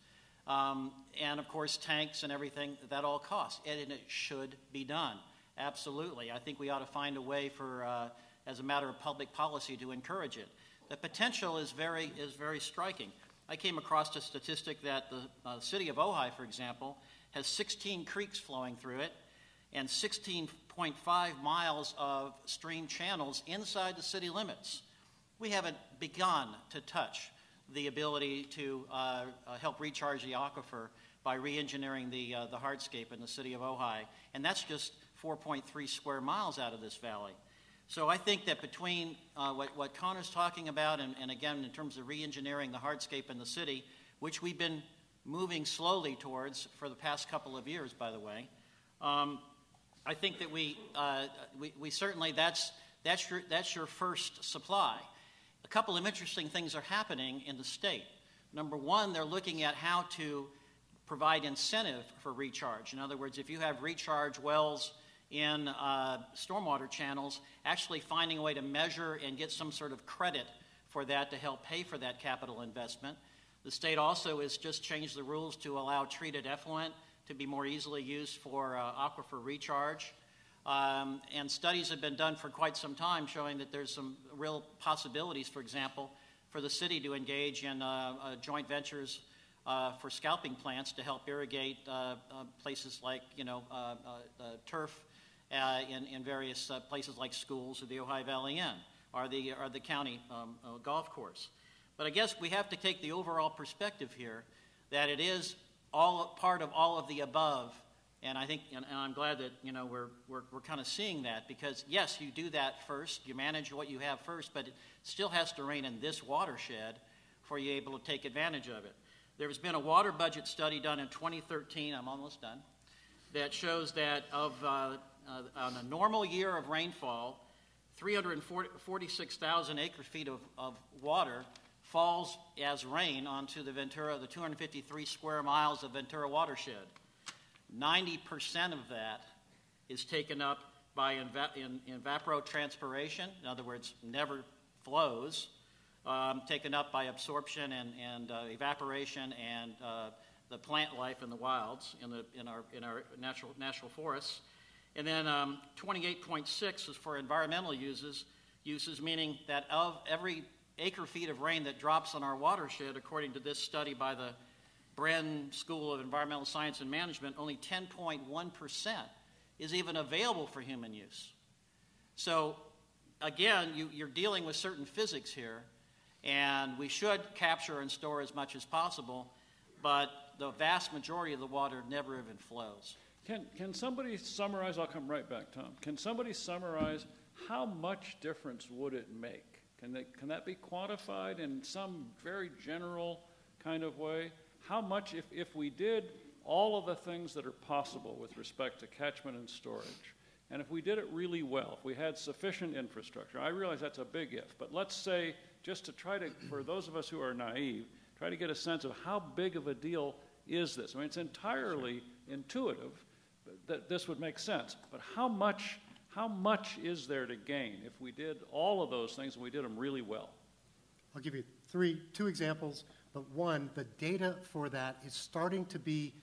S5: And of course, tanks and everything, that all costs, and it should be done. Absolutely. I think we ought to find a way for, as a matter of public policy, to encourage it. The potential is very striking. I came across a statistic that the city of Ojai, for example, has 16 creeks flowing through it and 16.5 miles of stream channels inside the city limits. we haven't begun to touch the ability to help recharge the aquifer by re-engineering the hardscape in the city of Ojai, and that's just 4.3 square miles out of this valley. So I think that between what Connor's talking about, and again in terms of re-engineering the hardscape in the city, which we've been moving slowly towards for the past couple of years, by the way, I think that we certainly that's your first supply. A couple of interesting things are happening in the state. Number one, they're looking at how to provide incentive for recharge. In other words, if you have recharge wells in stormwater channels, actually finding a way to measure and get some sort of credit for that to help pay for that capital investment. The state also has just changed the rules to allow treated effluent to be more easily used for aquifer recharge. And studies have been done for quite some time showing that there's some real possibilities, for example, for the city to engage in joint ventures for scalping plants to help irrigate places like, turf in various places like schools or the Ojai Valley Inn or the county golf course. But I guess we have to take the overall perspective here that it is all part of all of the above. And I think, and I'm glad that we're kind of seeing that, because yes, you do that first, you manage what you have first, but it still has to rain in this watershed for you able to take advantage of it. There's been a water budget study done in 2013. I'm almost done. That shows that on a normal year of rainfall, 346,000 acre-feet of water falls as rain onto the Ventura, the 253 square miles of Ventura watershed. 90% of that is taken up by evapotranspiration, in other words, never flows, taken up by absorption and evaporation and the plant life in the wilds, in our natural forests. And then 28.6 is for environmental uses, meaning that of every acre-feet of rain that drops on our watershed, according to this study by the Bren School of Environmental Science and Management, only 10.1% is even available for human use. So again, you're dealing with certain physics here, and we should capture and store as much as possible, but the vast majority of the water never even flows.
S2: Can somebody summarize, I'll come right back, Tom. Can somebody summarize how much difference would it make? Can that be quantified in some very general kind of way? How much, if we did all of the things that are possible with respect to catchment and storage, and if we did it really well, if we had sufficient infrastructure, I realize that's a big if, but let's say, just to try to, for those of us who are naive, try to get a sense of how big of a deal is this. I mean, it's entirely intuitive that this would make sense, but how much is there to gain if we did all of those things and we did them really well?
S7: I'll give you two examples. But one, the data for that is starting to be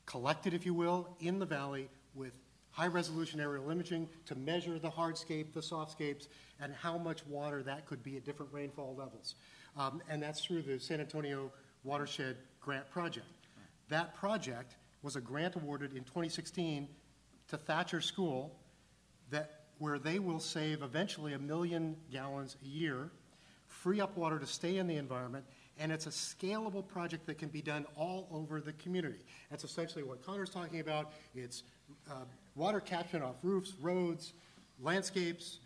S7: collected, if you will, in the valley with high-resolution aerial imaging to measure the hardscape, the softscapes, and how much water that could be at different rainfall levels. And that's through the San Antonio Watershed Grant Project. That project was a grant awarded in 2016 to Thatcher School where they will save eventually 1 million gallons a year, free up water to stay in the environment, and it's a scalable project that can be done all over the community. That's essentially what Connor's talking about. It's water catchment off roofs, roads, landscapes.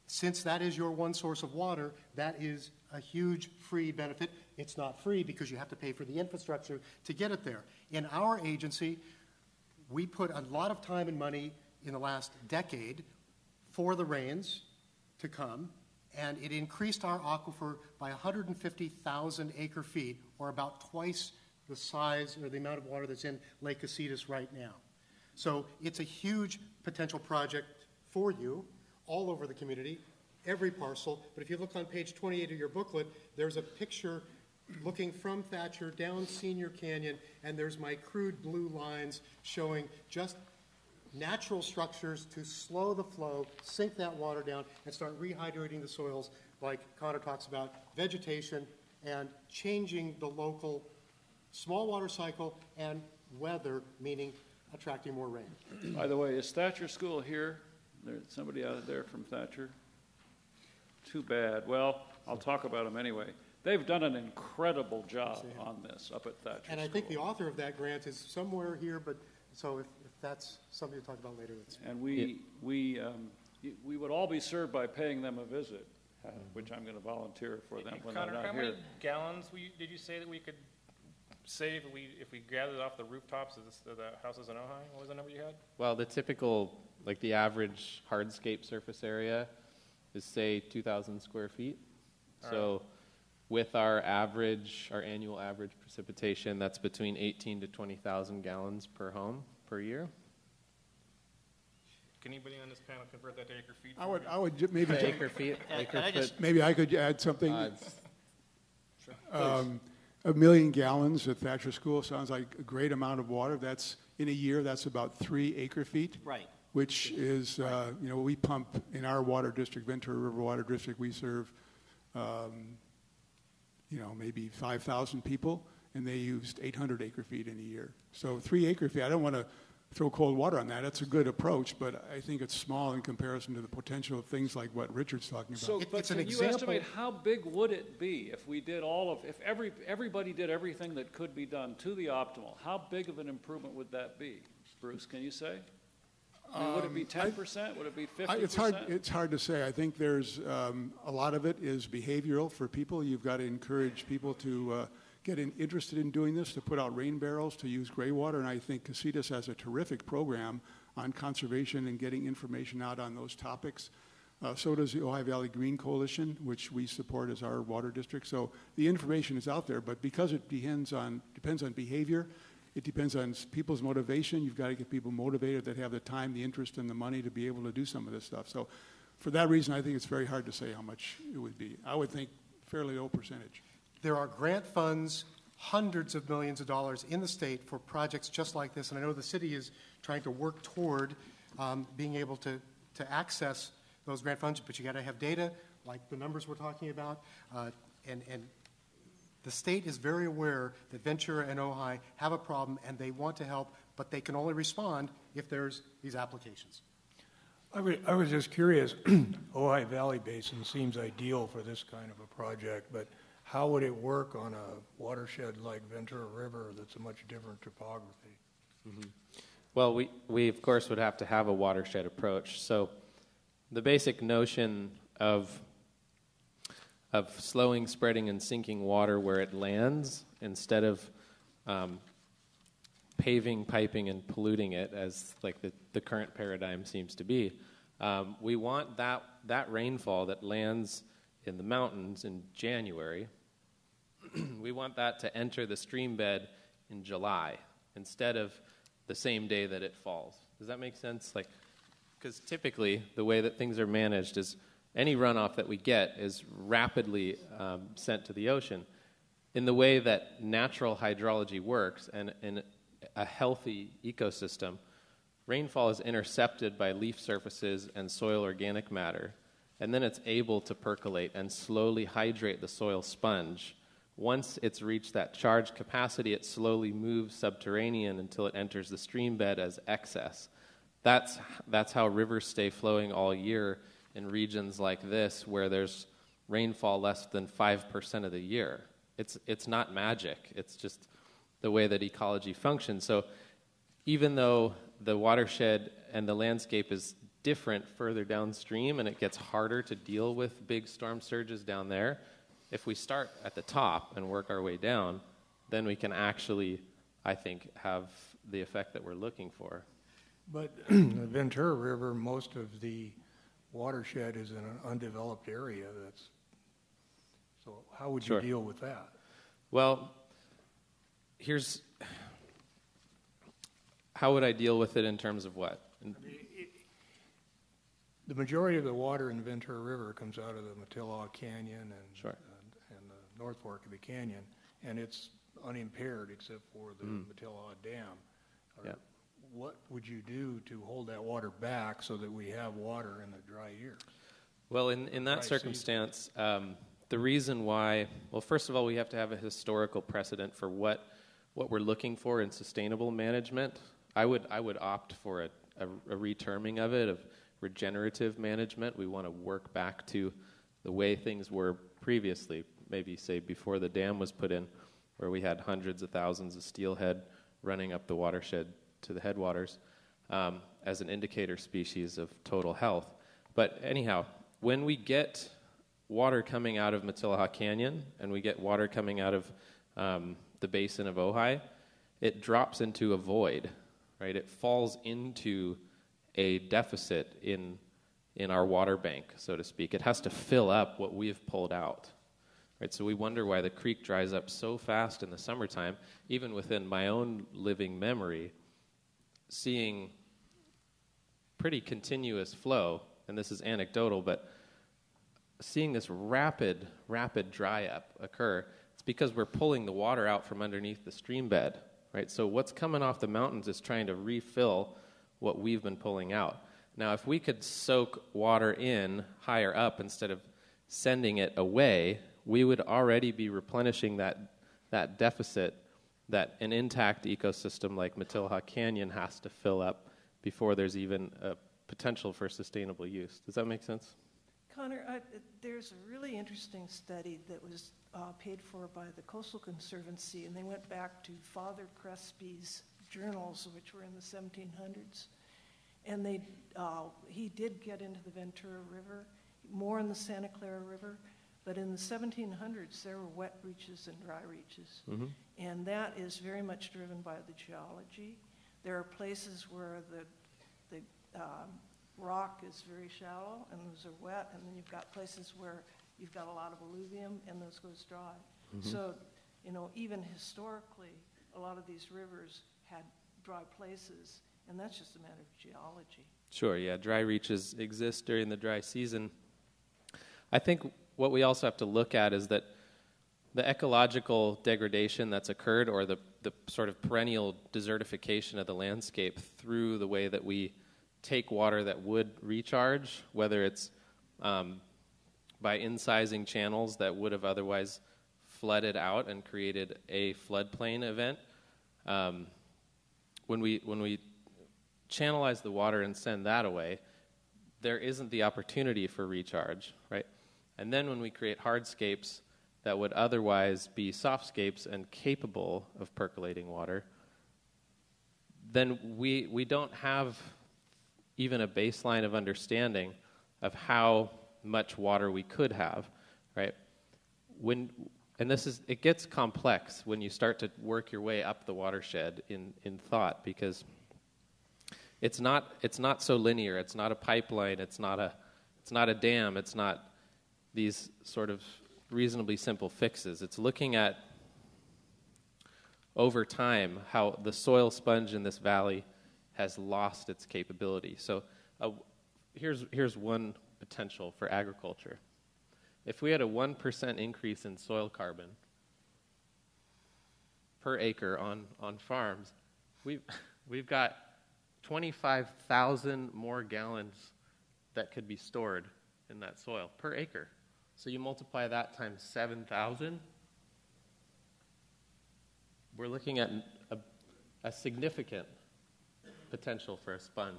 S7: Since that is your one source of water, that is a huge free benefit. It's not free because you have to pay for the infrastructure to get it there. In our agency, we put a lot of time and money in the last decade for the rains to come, and it increased our aquifer by 150,000 acre-feet, or about twice the size or the amount of water that's in Lake Casitas right now. So it's a huge potential project for you all over the community, every parcel. But if you look on page 28 of your booklet, there's a picture looking from Thatcher down Senior Canyon, and there's my crude blue lines showing just natural structures to slow the flow, sink that water down, and start rehydrating the soils like Connor talks about, vegetation, and changing the local small water cycle and weather, meaning attracting more rain.
S2: By the way, is Thatcher School here? There's somebody out there from Thatcher? too bad. Well, I'll talk about them anyway. They've done an incredible job on this up at Thatcher
S7: And I
S2: School.
S7: think the author of that grant is somewhere here, but so if that's something to talk about later, that's
S2: And we would all be served by paying them a visit, which I'm going to volunteer for them when
S3: Connor,
S2: they're
S3: how
S2: not
S3: many
S2: here.
S3: gallons did you say that we could save if we gathered off the rooftops of the houses in Ojai? What was the number you had?
S10: Well, the typical, like the average hardscape surface area is, say, 2,000 square feet. So with our annual average precipitation, that's between 18 to 20,000 gallons per home per year.
S3: Can anybody on this panel convert that to acre feet?
S4: I would maybe
S10: Acre feet.
S4: maybe I could add something. 1 million gallons at Thatcher School sounds like a great amount of water. That's in a year. That's about 3 acre feet.
S5: Right.
S4: Which is, we pump in our water district, Ventura River Water District. We serve, maybe 5,000 people, and they used 800 acre feet in a year. So 3 acre feet. I don't want to throw cold water on that. That's a good approach, but I think it's small in comparison to the potential of things like what Richard's talking about.
S2: So, but can you estimate how big would it be if we did if everybody did everything that could be done to the optimal? How big of an improvement would that be, Bruce? Can you say? I mean, would it be 10%? Would it be 50%?
S4: It's hard to say. I think there's a lot of it is behavioral for people. You've got to encourage people to get interested in doing this, to put out rain barrels, to use gray water, and I think Casitas has a terrific program on conservation and getting information out on those topics. So does the Ojai Valley Green Coalition, which we support as our water district. So the information is out there, but because it depends on behavior, it depends on people's motivation. You've got to get people motivated that have the time, the interest, and the money to be able to do some of this stuff. So for that reason, I think it's very hard to say how much it would be. I would think fairly low percentage.
S7: There are grant funds, hundreds of millions of dollars in the state for projects just like this, and I know the city is trying to work toward being able to access those grant funds, but you got to have data, like the numbers we're talking about, and the state is very aware that Ventura and Ojai have a problem, and they want to help, but they can only respond if there's these applications.
S9: I was just curious. Ojai Valley Basin seems ideal for this kind of a project, but how would it work on a watershed like Ventura River that's a much different topography?
S10: Mm-hmm. Well, we of course would have to have a watershed approach. So the basic notion of slowing, spreading, and sinking water where it lands instead of paving, piping, and polluting it as like the current paradigm seems to be. We want that rainfall that lands in the mountains in January, we want that to enter the stream bed in July instead of the same day that it falls. Does that make sense? Because typically the way that things are managed is any runoff that we get is rapidly sent to the ocean. In the way that natural hydrology works and in a healthy ecosystem, rainfall is intercepted by leaf surfaces and soil organic matter, and then it's able to percolate and slowly hydrate the soil sponge. Once it's reached that charge capacity, it slowly moves subterranean until it enters the stream bed as excess. That's how rivers stay flowing all year in regions like this where there's rainfall less than 5% of the year. It's not magic. It's just the way that ecology functions. So even though the watershed and the landscape is different further downstream and it gets harder to deal with big storm surges down there, if we start at the top and work our way down, then we can actually, I think, have the effect that we're looking for.
S9: But the Ventura River, most of the watershed is in an undeveloped area. So how would you deal with that?
S10: Well, how would I deal with it in terms of what?
S9: The majority of the water in the Ventura River comes out of the Matilija Canyon and the North Fork of the canyon, and it's unimpaired except for the Matilija Dam. What would you do to hold that water back so that we have water in the dry year?
S10: Well, in that circumstance, the reason why, well, first of all, we have to have a historical precedent for what we're looking for in sustainable management. I would opt for a reterming of it, of regenerative management. We want to work back to the way things were previously, maybe say before the dam was put in, where we had hundreds of thousands of steelhead running up the watershed to the headwaters as an indicator species of total health. But anyhow, when we get water coming out of Matilija Canyon and we get water coming out of the basin of Ojai, it drops into a void, right? It falls into a deficit in our water bank, so to speak. It has to fill up what we've pulled out, right? So we wonder why the creek dries up so fast in the summertime. Even within my own living memory, seeing pretty continuous flow, and this is anecdotal, but seeing this rapid dry up occur, it's because we're pulling the water out from underneath the stream bed, right? So what's coming off the mountains is trying to refill what we've been pulling out. Now, if we could soak water in higher up instead of sending it away, we would already be replenishing that deficit that an intact ecosystem like Matilija Canyon has to fill up before there's even a potential for sustainable use. Does that make sense?
S6: Connor, there's a really interesting study that was paid for by the Coastal Conservancy, and they went back to Father Crespi's journals, which were in the 1700s. And he did get into the Ventura River, more in the Santa Clara River, but in the 1700s there were wet reaches and dry reaches. Mm-hmm. And that is very much driven by the geology. There are places where the rock is very shallow and those are wet, and then you've got places where you've got a lot of alluvium and those goes dry. Mm-hmm. So, even historically, a lot of these rivers had dry places, and that's just a matter of geology.
S10: Sure, yeah. Dry reaches exist during the dry season. I think what we also have to look at is that the ecological degradation that's occurred, or the sort of perennial desertification of the landscape through the way that we take water that would recharge, whether it's by incising channels that would have otherwise flooded out and created a floodplain event. When we channelize the water and send that away, there isn't the opportunity for recharge, right? And then when we create hardscapes that would otherwise be softscapes and capable of percolating water, then we don't have even a baseline of understanding of how much water we could have, right? It gets complex when you start to work your way up the watershed in thought, because it's not so linear. It's not a pipeline. It's not a dam. It's not these sort of reasonably simple fixes. It's looking at over time how the soil sponge in this valley has lost its capability. So here's one potential for agriculture. If we had a 1% increase in soil carbon per acre on farms, we've got 25,000 more gallons that could be stored in that soil per acre. So you multiply that times 7,000, we're looking at a significant potential for a sponge.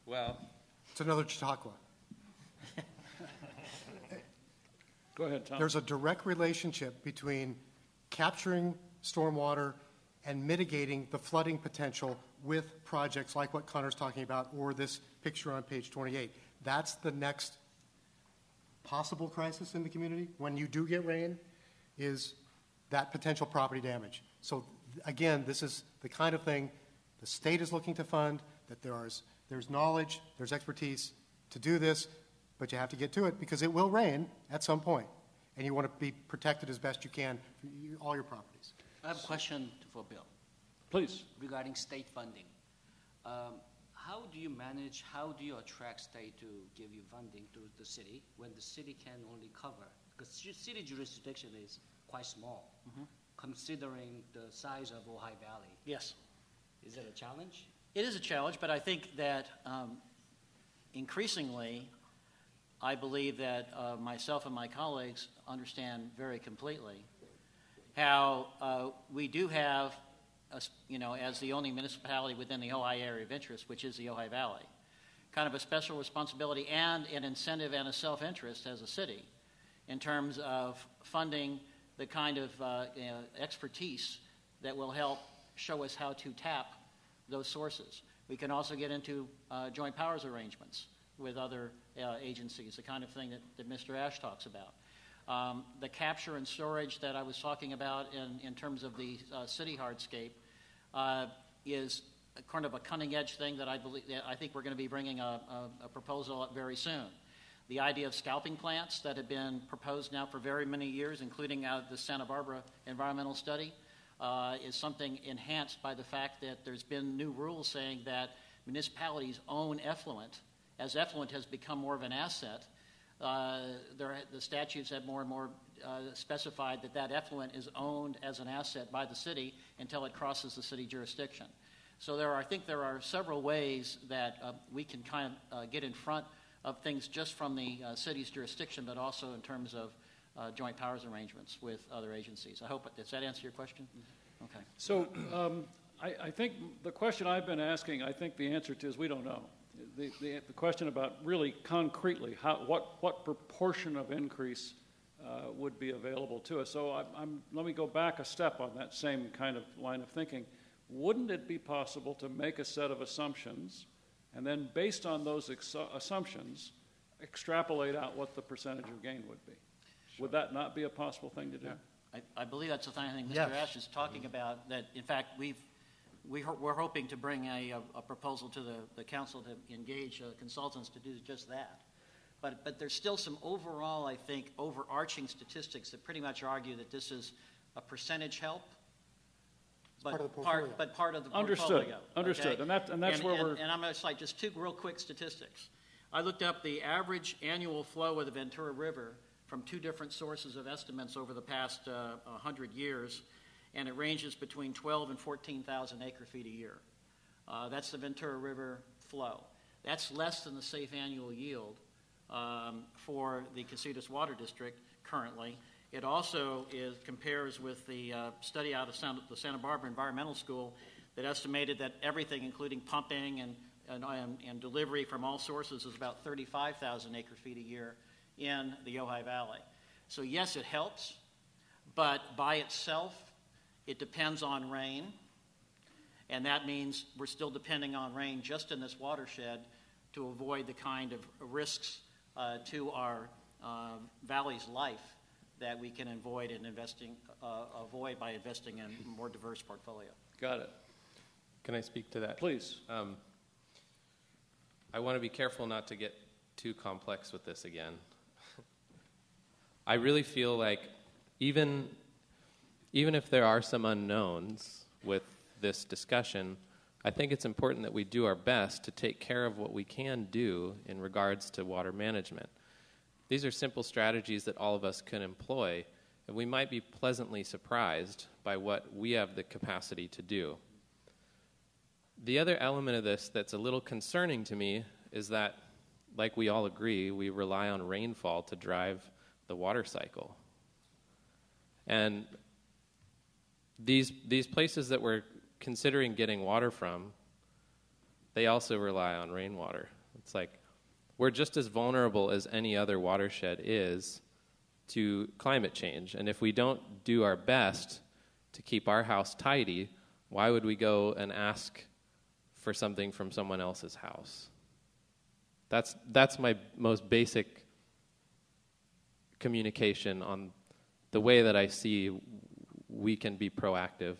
S10: Well,
S7: it's another Chautauqua.
S2: Go ahead, Tom.
S7: There's a direct relationship between capturing stormwater and mitigating the flooding potential with projects like what Connor's talking about, or this picture on page 28. That's the next possible crisis in the community when you do get rain, is that potential property damage. So again, this is the kind of thing the state is looking to fund, that there's knowledge, there's expertise to do this, but you have to get to it because it will rain at some point, and you want to be protected as best you can for all your properties.
S8: I have a question for Bill.
S2: Please.
S8: Regarding state funding. How do you manage, how do you attract state to give you funding to the city when the city can only cover? Because city jurisdiction is quite small, considering the size of Ojai Valley.
S5: Yes.
S8: Is it a challenge?
S5: It is a challenge, but I think that increasingly, I believe that myself and my colleagues understand very completely how we do have, as the only municipality within the Ojai area of interest, which is the Ojai Valley, kind of a special responsibility and an incentive and a self-interest as a city in terms of funding the kind of expertise that will help show us how to tap those sources. We can also get into joint powers arrangements with other agencies, the kind of thing that Mr. Ash talks about. The capture and storage that I was talking about in terms of the city hardscape is kind of a cutting-edge thing that I think we're going to be bringing a proposal up very soon. The idea of scalping plants that have been proposed now for very many years, including the Santa Barbara environmental study, is something enhanced by the fact that there's been new rules saying that municipalities own effluent. As effluent has become more of an asset, the statutes have more and more specified that that effluent is owned as an asset by the city until it crosses the city jurisdiction. So I think there are several ways that we can kind of get in front of things just from the city's jurisdiction, but also in terms of joint powers arrangements with other agencies. Does that answer your question? Okay.
S2: So I think the question I've been asking, I think the answer to is we don't know. The question about really concretely what proportion of increase would be available to us. So let me go back a step on that same kind of line of thinking. Wouldn't it be possible to make a set of assumptions and then based on those assumptions extrapolate out what the percentage of gain would be? Sure. Would that not be a possible thing to do?
S5: Yeah. I believe that's the thing Mr. Ash is talking about, that in fact we're hoping to bring a proposal to the council to engage consultants to do just that. But there's still some overall, I think, overarching statistics that pretty much argue that this is a percentage help, but part of the portfolio.
S2: Understood.
S5: Okay?
S2: And that's where we're...
S5: And I'm going to cite just two real quick statistics. I looked up the average annual flow of the Ventura River from two different sources of estimates over the past 100 years, and it ranges between 12 and 14,000 acre-feet a year. That's the Ventura River flow. That's less than the safe annual yield for the Casitas Water District currently. It also compares with the study out of the Santa Barbara Environmental School that estimated that everything, including pumping and delivery from all sources, is about 35,000 acre-feet a year in the Ojai Valley. So yes, it helps, but by itself, it depends on rain, and that means we're still depending on rain just in this watershed to avoid the kind of risks to our valley's life that we can avoid by investing in a more diverse portfolio.
S2: Got it.
S10: Can I speak to that?
S2: Please.
S10: I want to be careful not to get too complex with this again. I really feel like even if there are some unknowns with this discussion, I think it's important that we do our best to take care of what we can do in regards to water management. These are simple strategies that all of us can employ, and we might be pleasantly surprised by what we have the capacity to do. The other element of this that's a little concerning to me is that, like we all agree, we rely on rainfall to drive the water cycle. And these places that we're considering getting water from, they also rely on rainwater. It's like we're just as vulnerable as any other watershed is to climate change. And if we don't do our best to keep our house tidy, why would we go and ask for something from someone else's house? That's my most basic communication on the way that I see we can be proactive.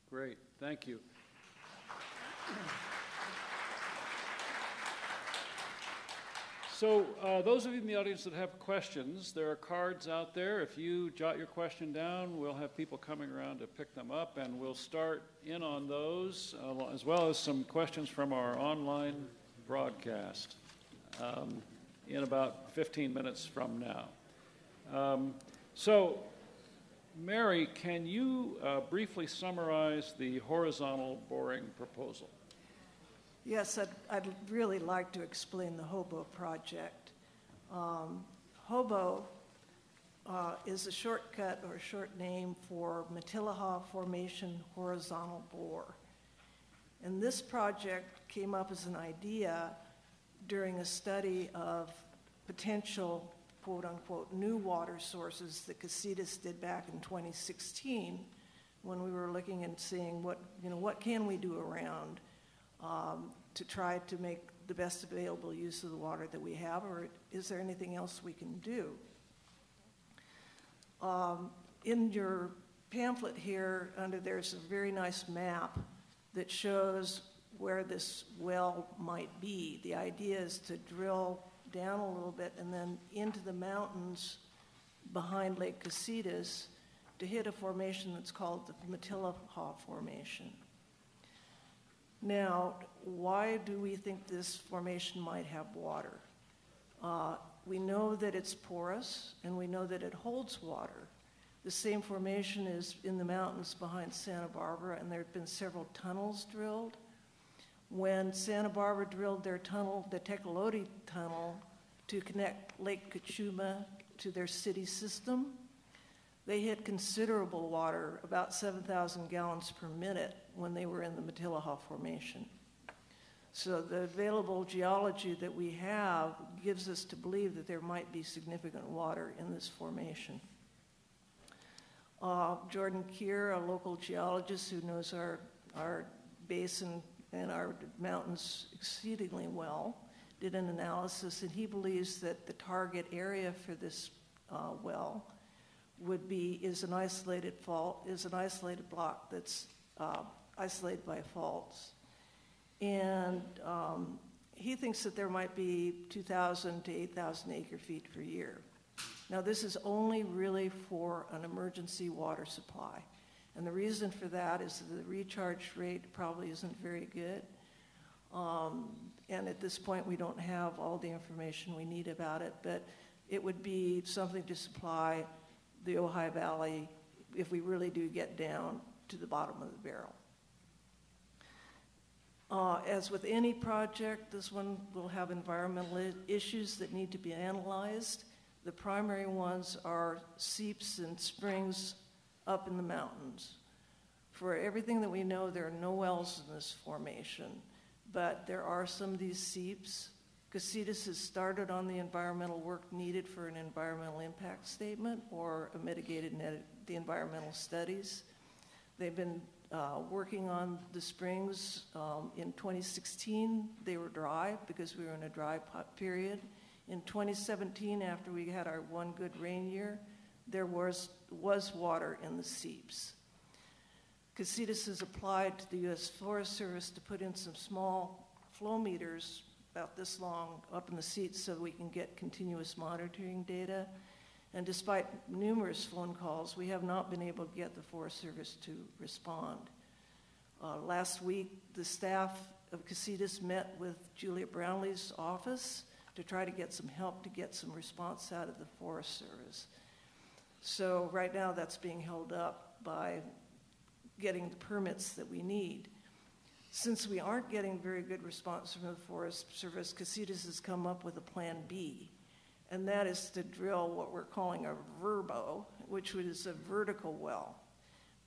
S2: Great, thank you. So those of you in the audience that have questions, there are cards out there. If you jot your question down, we'll have people coming around to pick them up, and we'll start in on those, as well as some questions from our online broadcast in about 15 minutes from now. So, Mary, can you briefly summarize the horizontal boring proposal?
S6: Yes, I'd really like to explain the HOBO project. HOBO is a shortcut or short name for Matilija Formation Horizontal Bore. And this project came up as an idea during a study of potential, quote unquote, new water sources that Casitas did back in 2016, when we were looking and seeing what can we do around to try to make the best available use of the water that we have, or is there anything else we can do? In your pamphlet here, there's a very nice map that shows where this well might be. The idea is to drill down a little bit and then into the mountains behind Lake Casitas to hit a formation that's called the Matilija Formation. Now, why do we think this formation might have water? We know that it's porous, and we know that it holds water. The same formation is in the mountains behind Santa Barbara, and there have been several tunnels drilled. When Santa Barbara drilled their tunnel, the Tecolote Tunnel, to connect Lake Cachuma to their city system, they hit considerable water, about 7,000 gallons per minute, when they were in the Matilija Formation. So the available geology that we have gives us to believe that there might be significant water in this formation. Jordan Keir, a local geologist who knows our basin and our mountains exceedingly well, did an analysis, and he believes that the target area for this well is an isolated block that's isolated by faults. And he thinks that there might be 2,000 to 8,000 acre feet per year. Now, this is only really for an emergency water supply. And the reason for that is that the recharge rate probably isn't very good. And at this point, we don't have all the information we need about it, but it would be something to supply the Ojai Valley if we really do get down to the bottom of the barrel. As with any project, this one will have environmental issues that need to be analyzed. The primary ones are seeps and springs up in the mountains. For everything that we know, there are no wells in this formation, but there are some of these seeps. Casitas has started on the environmental work needed for an environmental impact statement or a mitigated the environmental studies. They've been working on the springs. In 2016, they were dry because we were in a dry period. In 2017, after we had our one good rain year, there was water in the seeps. Casitas has applied to the U.S. Forest Service to put in some small flow meters about this long up in the seats so we can get continuous monitoring data. And despite numerous phone calls, we have not been able to get the Forest Service to respond. Last week, the staff of Casitas met with Juliet Brownlee's office to try to get some help to get some response out of the Forest Service. So right now that's being held up by getting the permits that we need. Since we aren't getting very good response from the Forest Service, Casitas has come up with a plan B, and that is to drill what we're calling a verbo, which is a vertical well.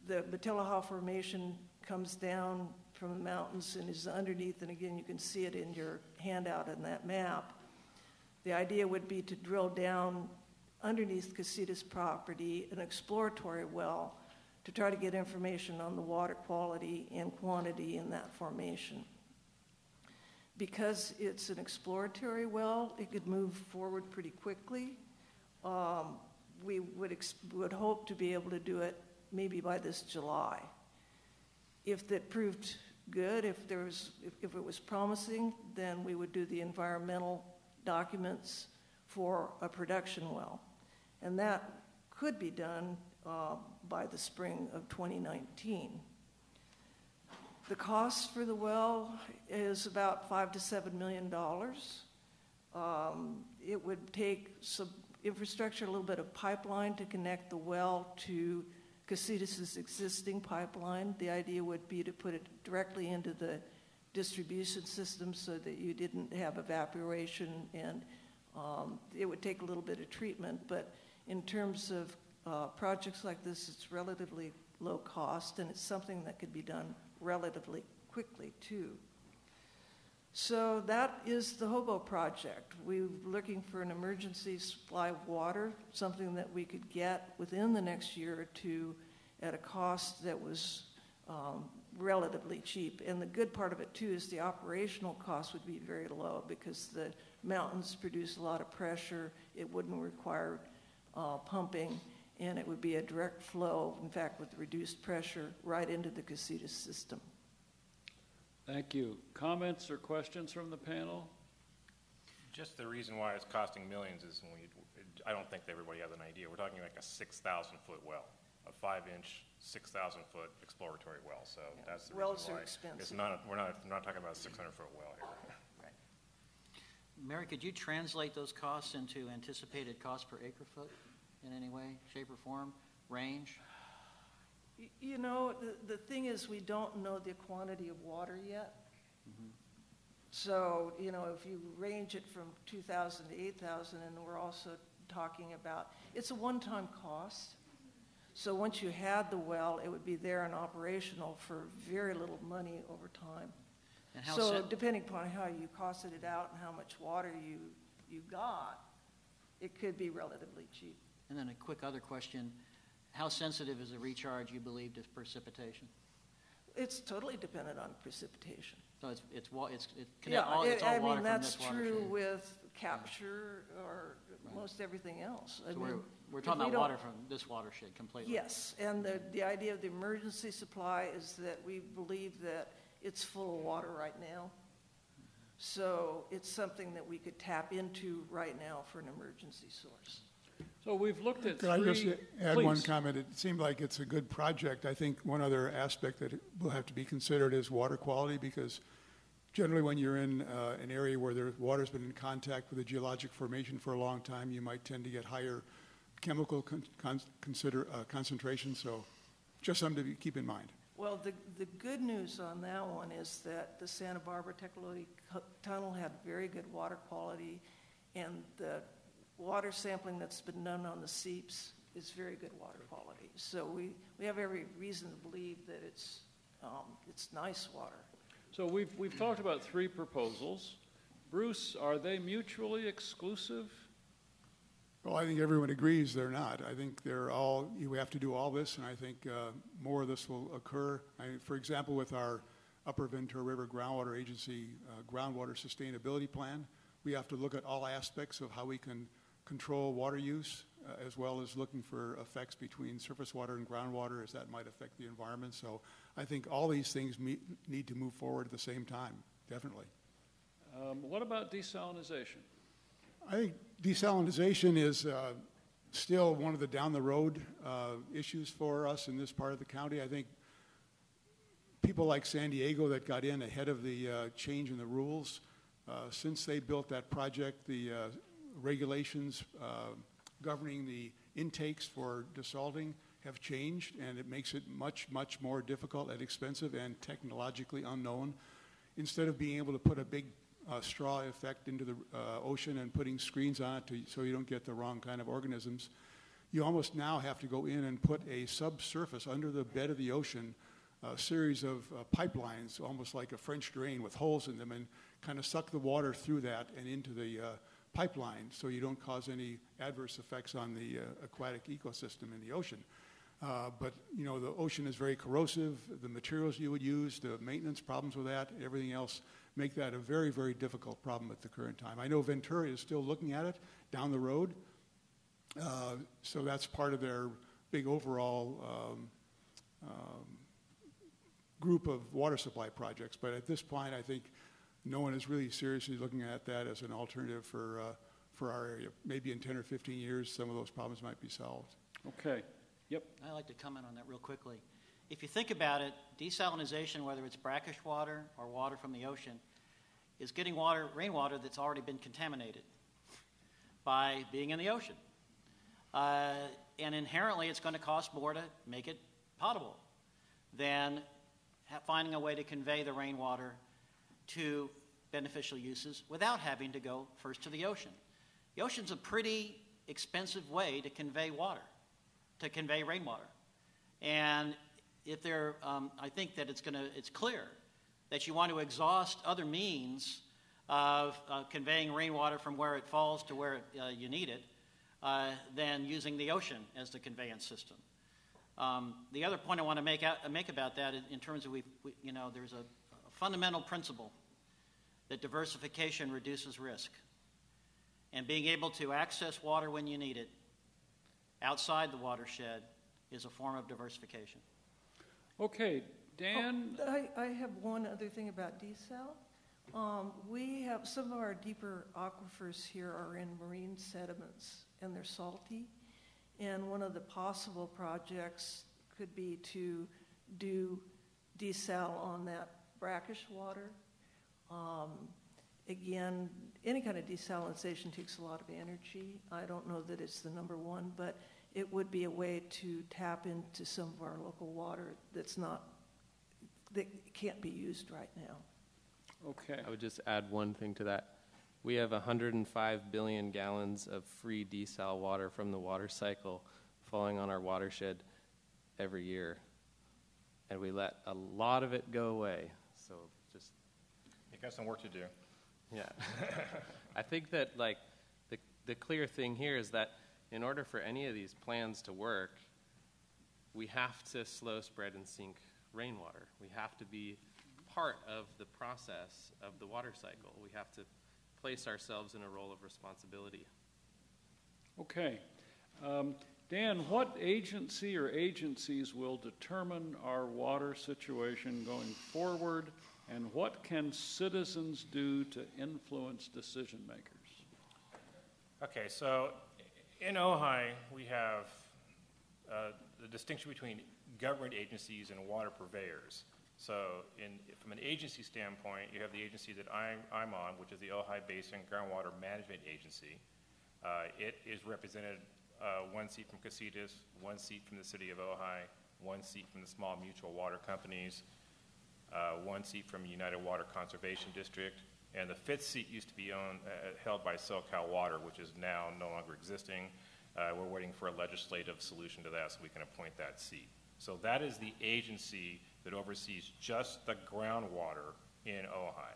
S6: The Matilija Formation comes down from the mountains and is underneath, and again, you can see it in your handout in that map. The idea would be to drill down underneath Casitas property an exploratory well to try to get information on the water quality and quantity in that formation. Because it's an exploratory well, it could move forward pretty quickly. We would hope to be able to do it maybe by this July. If that proved good, if it was promising, then we would do the environmental documents for a production well. And that could be done by the spring of 2019. The cost for the well is about $5 to $7 million. It would take some infrastructure, a little bit of pipeline to connect the well to Casitas' existing pipeline. The idea would be to put it directly into the distribution system so that you didn't have evaporation, and it would take a little bit of treatment, but in terms of projects like this, it's relatively low cost, and it's something that could be done relatively quickly, too. So that is the Hobo Project. We're looking for an emergency supply of water, something that we could get within the next year or two at a cost that was relatively cheap. And the good part of it, too, is the operational cost would be very low because the mountains produce a lot of pressure. It wouldn't require pumping, and it would be a direct flow, in fact, with reduced pressure, right into the Casitas system.
S2: Thank you. Comments or questions from the panel?
S3: Just the reason why it's costing millions is I don't think everybody has an idea. We're talking like a 6,000-foot well, a 5-inch, 6,000-foot exploratory well. So that's the
S6: Wells
S3: reason why
S6: are expensive.
S3: it's not. We're not talking about a 600-foot well here.
S5: Right. Mary, could you translate those costs into anticipated cost per acre foot in any way, shape, or form, range?
S6: You know, the thing is we don't know the quantity of water yet.
S5: Mm-hmm.
S6: So, you know, if you range it from 2,000 to 8,000, and we're also talking about, it's a one-time cost. So once you had the well, it would be there and operational for very little money over time.
S5: And how
S6: so depending upon how you costed it out and how much water you got, it could be relatively cheap.
S5: And then a quick other question. How sensitive is a recharge, you believe, to precipitation?
S6: It's totally dependent on precipitation.
S5: So it's all water
S6: I mean, that's
S5: from this
S6: true
S5: watershed.
S6: with capture or most everything else.
S5: So we're talking about water from this watershed completely.
S6: Yes, and the idea of the emergency supply is that we believe that it's full of water right now. So it's something that we could tap into right now for an emergency source.
S2: So we've looked at
S4: Could I just add
S2: Please.
S4: one comment? It seemed like it's a good project. I think one other aspect that will have to be considered is water quality, because generally when you're in an area where the water's been in contact with a geologic formation for a long time, you might tend to get higher chemical concentration. So just something to keep in mind.
S6: Well, the good news on that one is that the Santa Barbara Tecolote Tunnel had very good water quality, and the water sampling that's been done on the seeps is very good water quality. So we have every reason to believe that it's nice water.
S2: So we've talked about 3 proposals. Bruce, are they mutually exclusive?
S4: Well, I think everyone agrees they're not. I think you have to do all this, and I think more of this will occur. For example, with our Upper Ventura River Groundwater Agency groundwater sustainability plan, we have to look at all aspects of how we can control water use, as well as looking for effects between surface water and groundwater as that might affect the environment. So I think all these things need to move forward at the same time, definitely.
S2: What about desalinization?
S4: I think desalinization is still one of the down-the-road issues for us in this part of the county. I think people like San Diego that got in ahead of the change in the rules, since they built that project, the regulations governing the intakes for desalting have changed, and it makes it much, much more difficult and expensive and technologically unknown. Instead of being able to put a big straw effect into the ocean and putting screens on it so you don't get the wrong kind of organisms, you almost now have to go in and put a subsurface under the bed of the ocean, a series of pipelines, almost like a French drain with holes in them, and kind of suck the water through that and into the pipeline so you don't cause any adverse effects on the aquatic ecosystem in the ocean. But, you know, the ocean is very corrosive. The materials you would use, the maintenance problems with that, everything else make that a very, very difficult problem at the current time. I know Ventura is still looking at it down the road. So that's part of their big overall group of water supply projects. But at this point, I think no one is really seriously looking at that as an alternative for our area. Maybe in 10 or 15 years, some of those problems might be solved.
S2: Okay. Yep.
S5: I'd like to comment on that real quickly. If you think about it, desalinization, whether it's brackish water or water from the ocean, is getting rainwater that's already been contaminated by being in the ocean. And inherently, it's going to cost more to make it potable than finding a way to convey the rainwater to beneficial uses without having to go first to the ocean. The ocean's a pretty expensive way to convey water, to convey rainwater. And if I think that it's clear that you want to exhaust other means of conveying rainwater from where it falls to where you need it than using the ocean as the conveyance system. The other point I want to make about that in terms of there's a fundamental principle that diversification reduces risk. And being able to access water when you need it outside the watershed is a form of diversification.
S2: Okay, Dan?
S6: I have one other thing about desal. We have some of our deeper aquifers here are in marine sediments, and they're salty. And one of the possible projects could be to do desal on that brackish water. Again, any kind of desalinization takes a lot of energy. I don't know that it's the number one, but it would be a way to tap into some of our local water that can't be used right now.
S2: Okay.
S10: I would just add one thing to that. We have 105 billion gallons of free desal water from the water cycle falling on our watershed every year. And we let a lot of it go away. So just...
S3: You got some work to do.
S10: Yeah. I think that the clear thing here is that in order for any of these plans to work, we have to slow spread and sink rainwater. We have to be part of the process of the water cycle. We have to place ourselves in a role of responsibility.
S2: Okay. Dan, what agency or agencies will determine our water situation going forward, and what can citizens do to influence decision makers?
S3: Okay, so in Ojai, we have the distinction between government agencies and water purveyors. So from an agency standpoint, you have the agency that I'm on, which is the Ojai Basin Groundwater Management Agency. It is represented one seat from Casitas, one seat from the city of Ojai, one seat from the small mutual water companies, one seat from United Water Conservation District, and the fifth seat used to be held by SoCal Water, which is now no longer existing. We're waiting for a legislative solution to that so we can appoint that seat. So that is the agency that oversees just the groundwater in Ojai.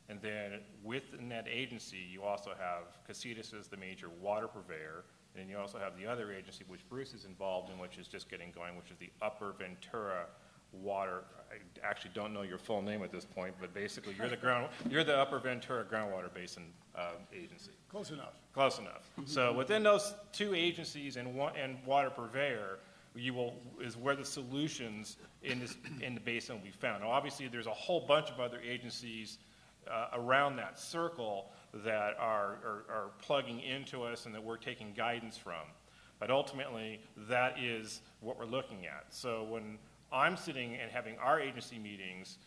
S3: And then within that agency, you also have Casitas as the major water purveyor, and then you also have the other agency, which Bruce is involved in, which is just getting going, which is the Upper Ventura Water. I actually don't know your full name at this point, but basically you're the Upper Ventura Groundwater Basin agency.
S4: Close enough.
S3: Close enough. So within those two agencies and water purveyor, is where the solutions in the basin will be found. Now, obviously, there's a whole bunch of other agencies around that circle that are plugging into us and that we're taking guidance from. But ultimately, that is what we're looking at. So when I'm sitting and having our agency meetings,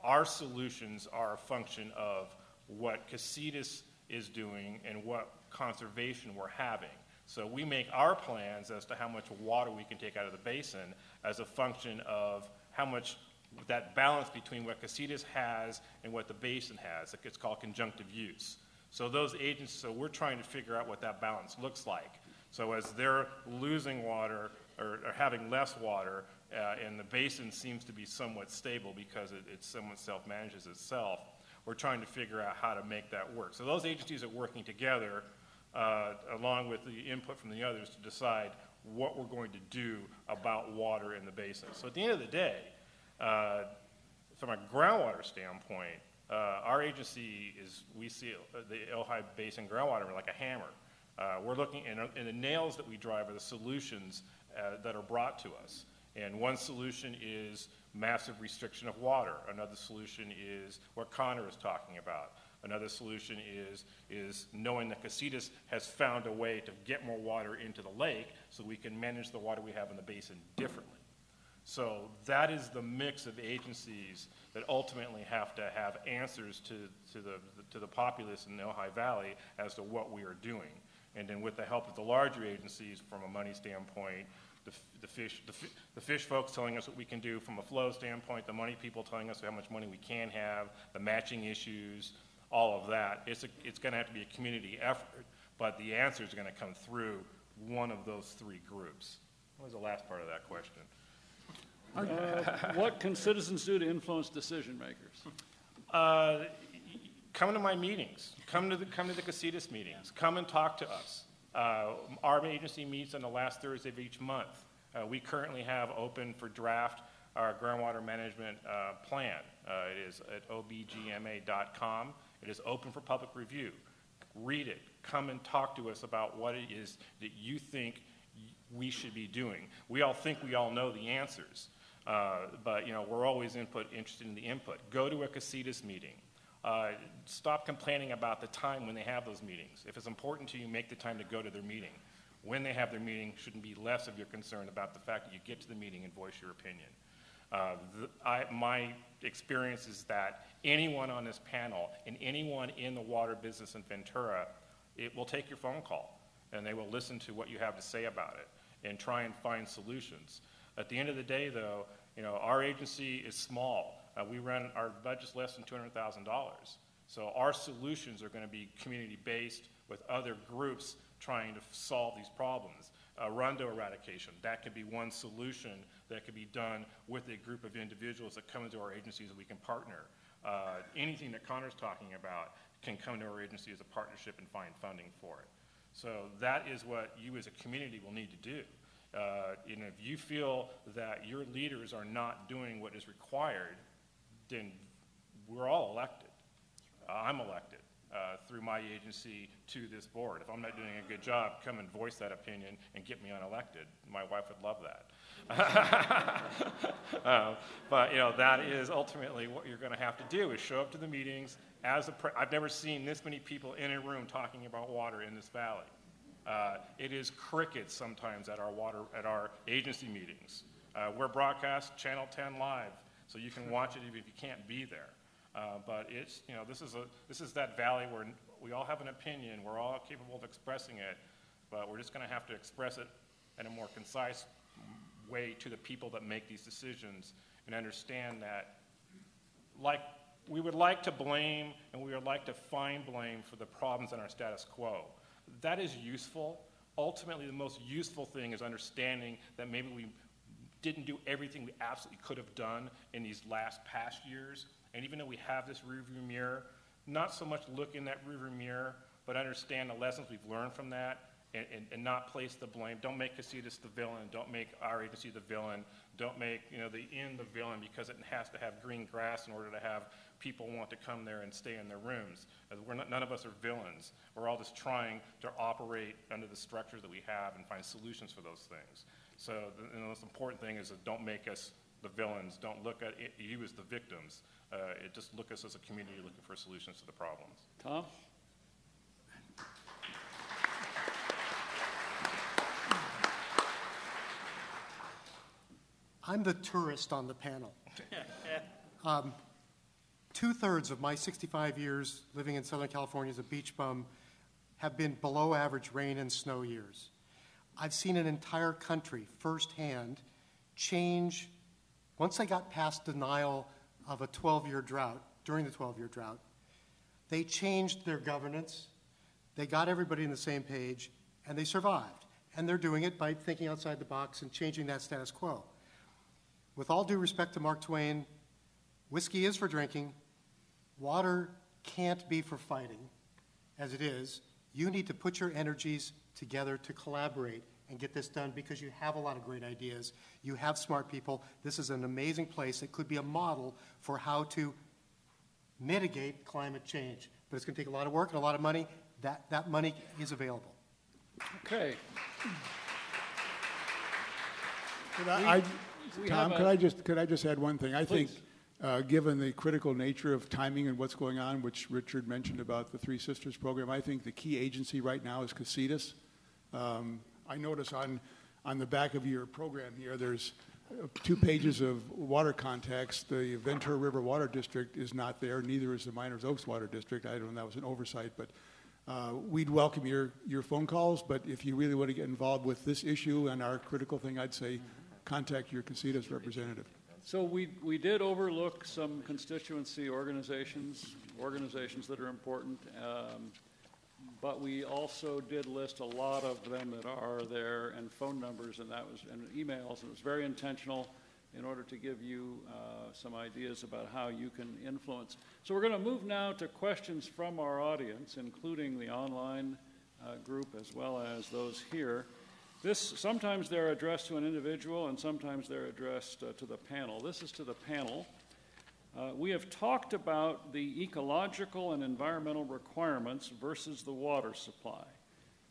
S3: our solutions are a function of what Casitas is doing and what conservation we're having. So we make our plans as to how much water we can take out of the basin as a function of how much that balance between what Casitas has and what the basin has. It's called conjunctive use. So those agencies, so we're trying to figure out what that balance looks like. So as they're losing water or having less water, and the basin seems to be somewhat stable because it somewhat self-manages itself, we're trying to figure out how to make that work. So those agencies are working together along with the input from the others to decide what we're going to do about water in the basin. So at the end of the day, from a groundwater standpoint, our agency we see the Ojai Basin groundwater like a hammer. We're looking, and the nails that we drive are the solutions that are brought to us. And one solution is massive restriction of water. Another solution is what Connor is talking about. Another solution is knowing that Casitas has found a way to get more water into the lake so we can manage the water we have in the basin differently. So that is the mix of agencies that ultimately have to have answers to the populace in the Ojai Valley as to what we are doing. And then with the help of the larger agencies from a money standpoint, the fish folks telling us what we can do from a flow standpoint, the money people telling us how much money we can have, the matching issues, all of that. It's going to have to be a community effort, but the answers are going to come through one of those three groups. What was the last part of that question?
S2: What can citizens do to influence decision makers?
S3: come to my meetings. Come to the Casitas meetings. Come and talk to us. Our agency meets on the last Thursday of each month. We currently have open for draft our groundwater management plan. It is at obgma.com. It is open for public review. Read it. Come and talk to us about what it is that you think we should be doing. We all think we all know the answers, but we're always interested in the input. Go to a Casitas meeting. Stop complaining about the time when they have those meetings. If it's important to you, make the time to go to their meeting. When they have their meeting, shouldn't be less of your concern about the fact that you get to the meeting and voice your opinion. My experience is that anyone on this panel and anyone in the water business in Ventura, it will take your phone call and they will listen to what you have to say about it and try and find solutions. At the end of the day, though, our agency is small. Our budget's less than $200,000. So our solutions are going to be community-based with other groups trying to solve these problems. Rondo eradication, that could be one solution that could be done with a group of individuals that come into our agencies that we can partner. Anything that Connor's talking about can come to our agency as a partnership and find funding for it. So that is what you as a community will need to do. If you feel that your leaders are not doing what is required, then we're all elected. I'm elected through my agency to this board. If I'm not doing a good job, come and voice that opinion and get me unelected. My wife would love that. But that is ultimately what you're going to have to do, is show up to the meetings. I've never seen this many people in a room talking about water in this valley. It is crickets sometimes at our agency meetings. We're broadcast Channel 10 live, so you can watch it even if you can't be there. But it's this is that valley where we all have an opinion, we're all capable of expressing it, but we're just going to have to express it in a more concise way to the people that make these decisions and understand that, like, we would like to blame and we would like to find blame for the problems in our status quo. That is useful. Ultimately, the most useful thing is understanding that maybe we didn't do everything we absolutely could have done in these past years. And even though we have this rearview mirror, not so much look in that rearview mirror, but understand the lessons we've learned from that and not place the blame. Don't make Casitas the villain. Don't make our agency the villain. Don't make the inn the villain because it has to have green grass in order to have people want to come there and stay in their rooms. None of us are villains. We're all just trying to operate under the structures that we have and find solutions for those things. So the most important thing is that don't make us the villains. Don't look at you as the victims. Just look at us as a community looking for solutions to the problems.
S2: Tom?
S7: I'm the tourist on the panel. 2/3 of my 65 years living in Southern California as a beach bum have been below average rain and snow years. I've seen an entire country firsthand change. Once they got past denial of a 12-year drought, during the 12-year drought, they changed their governance, they got everybody on the same page, and they survived. And they're doing it by thinking outside the box and changing that status quo. With all due respect to Mark Twain, whiskey is for drinking, water can't be for fighting, as it is. You need to put your energies together to collaborate and get this done because you have a lot of great ideas. You have smart people. This is an amazing place. It could be a model for how to mitigate climate change. But it's going to take a lot of work and a lot of money. That money is available.
S2: Okay.
S4: Tom, could I just add one thing? I think, given the critical nature of timing and what's going on, which Richard mentioned about the Three Sisters program, I think the key agency right now is Casitas. I notice on the back of your program here, there's 2 pages of water context. The Ventura River Water District is not there, neither is the Miners Oaks Water District. I don't know, that was an oversight, but we'd welcome your phone calls, but if you really want to get involved with this issue and our critical thing, I'd say contact your Casitas representative.
S2: So we did overlook some constituency organizations that are important, but we also did list a lot of them that are there and phone numbers and emails, and it was very intentional in order to give you some ideas about how you can influence. So we're going to move now to questions from our audience, including the online group as well as those here. Sometimes they're addressed to an individual and sometimes they're addressed to the panel. This is to the panel. We have talked about the ecological and environmental requirements versus the water supply.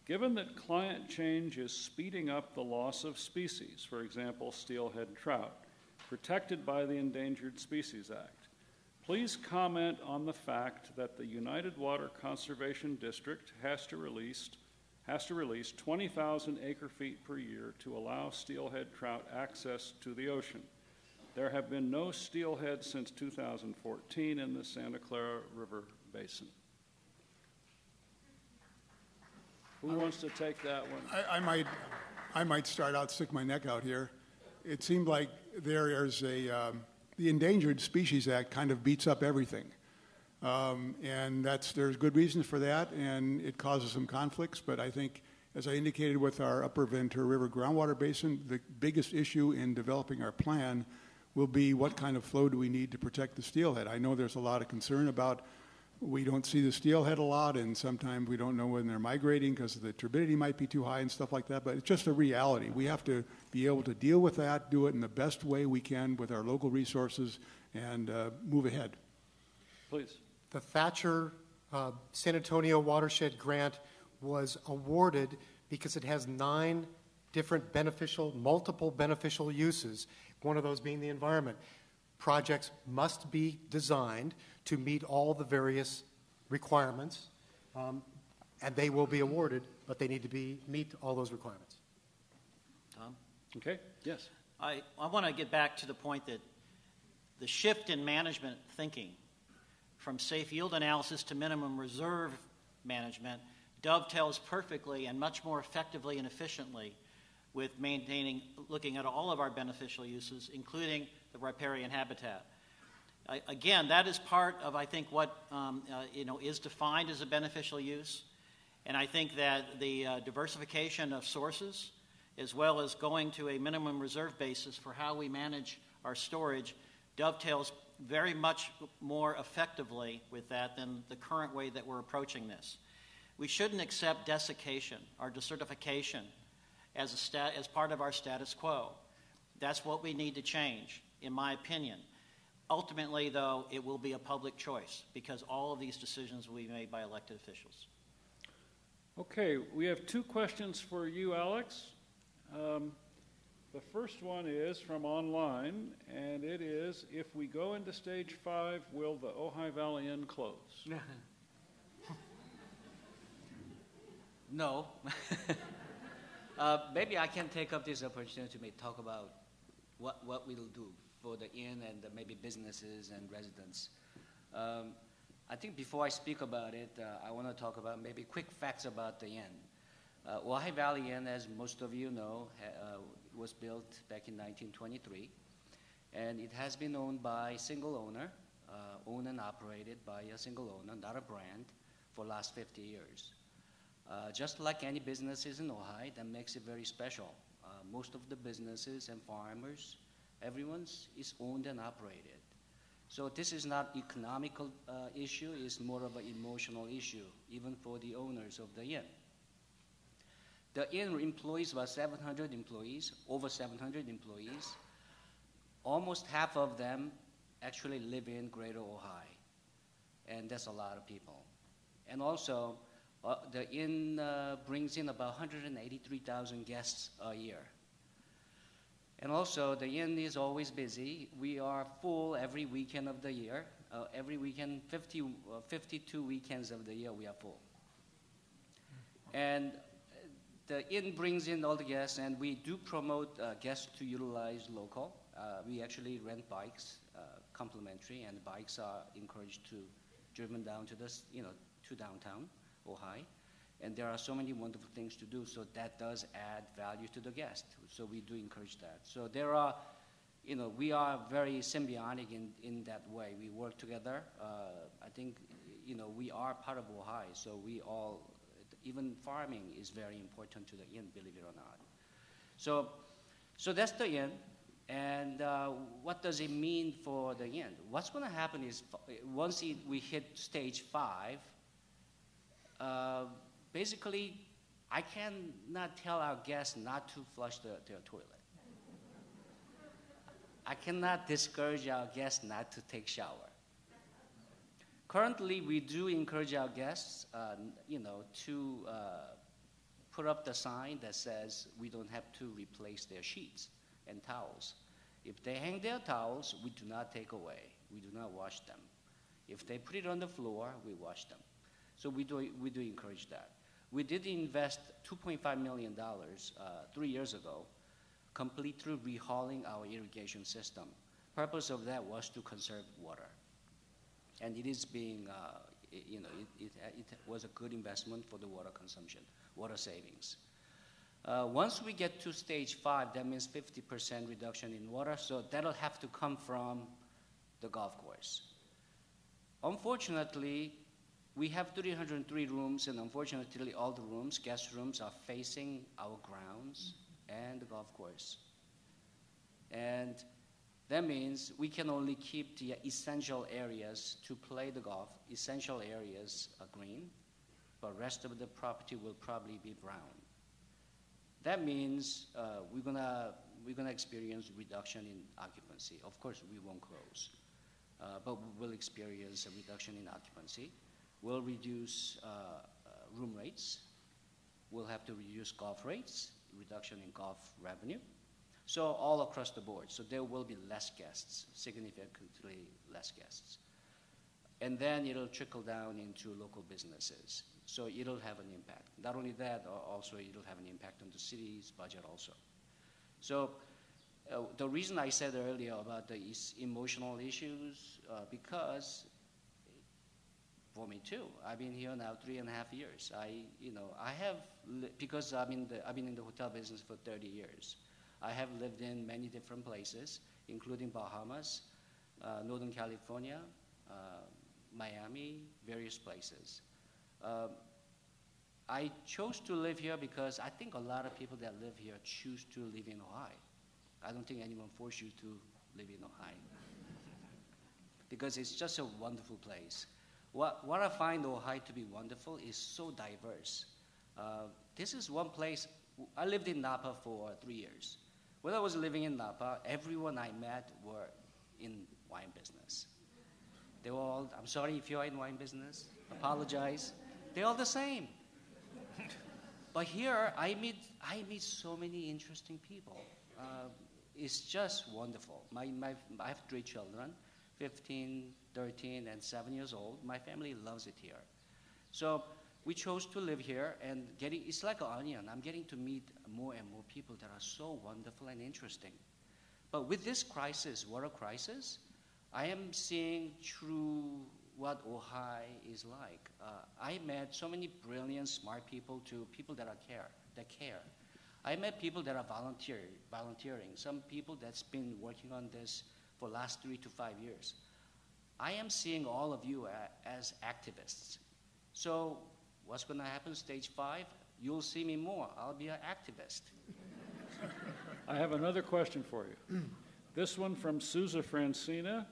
S2: Given that climate change is speeding up the loss of species, for example, steelhead trout, protected by the Endangered Species Act, please comment on the fact that the United Water Conservation District has to release 20,000 acre-feet per year to allow steelhead trout access to the ocean. There have been no steelhead since 2014 in the Santa Clara River Basin. Who wants to take that one?
S4: I might start out, stick my neck out here. It seemed like there's the Endangered Species Act kind of beats up everything. And there's good reasons for that, and it causes some conflicts, but I think, as I indicated with our upper Ventura River groundwater basin, the biggest issue in developing our plan will be what kind of flow do we need to protect the steelhead. I know there's a lot of concern about we don't see the steelhead a lot, and sometimes we don't know when they're migrating because the turbidity might be too high and stuff like that, but it's just a reality. We have to be able to deal with that, do it in the best way we can with our local resources, and move ahead.
S2: Please.
S7: The Thatcher San Antonio Watershed Grant was awarded because it has 9 different multiple beneficial uses, one of those being the environment. Projects must be designed to meet all the various requirements, and they will be awarded, but they need to meet all those requirements.
S5: Tom?
S2: Okay, yes.
S5: I want to get back to the point that the shift in management thinking from safe yield analysis to minimum reserve management dovetails perfectly and much more effectively and efficiently with looking at all of our beneficial uses, including the riparian habitat. Again, that is part of, I think, what is defined as a beneficial use. And I think that the diversification of sources, as well as going to a minimum reserve basis for how we manage our storage, dovetails very much more effectively with that than the current way that we're approaching this. We shouldn't accept desiccation or desertification as part of our status quo. That's what we need to change, in my opinion. Ultimately, though, it will be a public choice because all of these decisions will be made by elected officials.
S2: Okay, we have 2 questions for you, Alex. The first one is from online, and it is, if we go into stage 5, will the Ojai Valley Inn close?
S8: No. Maybe I can take up this opportunity to talk about what we'll do for the inn and maybe businesses and residents. I think before I speak about it, I want to talk about maybe quick facts about the inn. Ojai Valley Inn, as most of you know, was built back in 1923, and it has been owned by a single owner, owned and operated by a single owner, not a brand, for the last 50 years. Just like any businesses in Ojai, that makes it very special. Most of the businesses and farmers, everyone's is owned and operated. So this is not economical issue, it's more of an emotional issue, even for the owners of the inn. The inn employs about 700 employees, over 700 employees. Almost half of them actually live in Greater Ojai, and that's a lot of people. And also, the inn brings in about 183,000 guests a year. And also, the inn is always busy. We are full every weekend of the year. Every weekend, 52 weekends of the year, we are full. And the inn brings in all the guests, and we do promote guests to utilize local. We actually rent bikes, complimentary, and bikes are encouraged to driven down to this, to downtown Ojai. And there are so many wonderful things to do, so that does add value to the guest. So we do encourage that. So there are, we are very symbiotic in that way. We work together. I think, we are part of Ojai, so we all, even farming is very important to the inn, believe it or not. So that's the inn. And what does it mean for the end? What's going to happen is once we hit stage 5, basically, I cannot tell our guests not to flush their toilet. I cannot discourage our guests not to take shower. Currently, we do encourage our guests, to put up the sign that says we don't have to replace their sheets and towels. If they hang their towels, we do not take away. We do not wash them. If they put it on the floor, we wash them. So we do encourage that. We did invest $2.5 million 3 years ago, completely rehauling our irrigation system. Purpose of that was to conserve water. And it is being, it was a good investment for the water consumption, water savings. Once we get to stage 5, that means 50% reduction in water, so that'll have to come from the golf course. Unfortunately, we have 303 rooms, and unfortunately all the rooms, guest rooms, are facing our grounds and the golf course. And that means we can only keep the essential areas to play the golf, essential areas are green, but rest of the property will probably be brown. That means we're gonna experience reduction in occupancy. Of course, we won't close, but we will experience a reduction in occupancy. We'll reduce room rates. We'll have to reduce golf rates, reduction in golf revenue. So all across the board. So there will be less guests, significantly less guests. And then it'll trickle down into local businesses. So it'll have an impact. Not only that, also it'll have an impact on the city's budget also. So the reason I said earlier about the emotional issues, because for me too, I've been here now 3.5 years. Because I've been in the hotel business for 30 years. I have lived in many different places, including Bahamas, Northern California, Miami, various places. I chose to live here because I think a lot of people that live here choose to live in Ojai. I don't think anyone forced you to live in Ojai. Because it's just a wonderful place. What I find Ojai to be wonderful is so diverse. This is one place, I lived in Napa for 3 years. When I was living in Napa, everyone I met were in wine business. They were all, I'm sorry if you're in wine business, apologize. They're all the same. But here, I meet so many interesting people. It's just wonderful. I have 3 children, 15, 13, and 7 years old. My family loves it here. So we chose to live here, and it's like an onion. I'm getting to meet more and more people that are so wonderful and interesting. But with this crisis, water crisis, I am seeing through what Ojai is like. I met so many brilliant, smart people to people that care. I met people that are volunteering, some people that's been working on this for the last 3 to 5 years. I am seeing all of you as activists. So what's going to happen, stage 5? You'll see me more. I'll be an activist.
S2: I have another question for you. This one from Sousa Francina.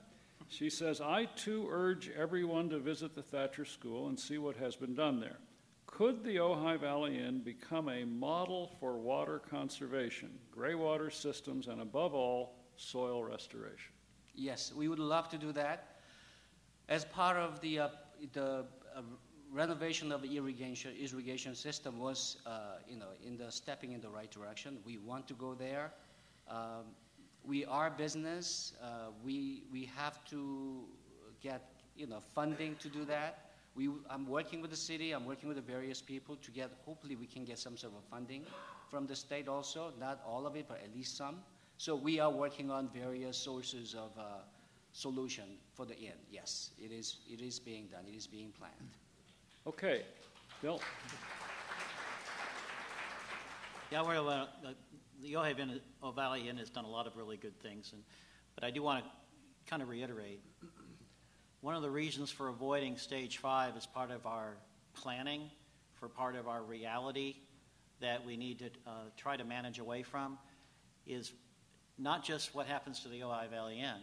S2: She says, I too urge everyone to visit the Thatcher School and see what has been done there. Could the Ojai Valley Inn become a model for water conservation, gray water systems, and above all, soil restoration?
S8: Yes, we would love to do that. As part of the renovation of the irrigation system was, stepping in the right direction. We want to go there. We are business. We have to get funding to do that. I'm working with the city. I'm working with the various people to get. Hopefully, we can get some sort of funding from the state also. Not all of it, but at least some. So we are working on various sources of solution for the inn. Yes, it is being done. It is being planned.
S2: Okay, Bill.
S5: Yeah, the Ojai Valley Inn has done a lot of really good things, but I do want to kind of reiterate. One of the reasons for avoiding stage 5 as part of our planning, for part of our reality that we need to try to manage away from, is not just what happens to the Ojai Valley Inn,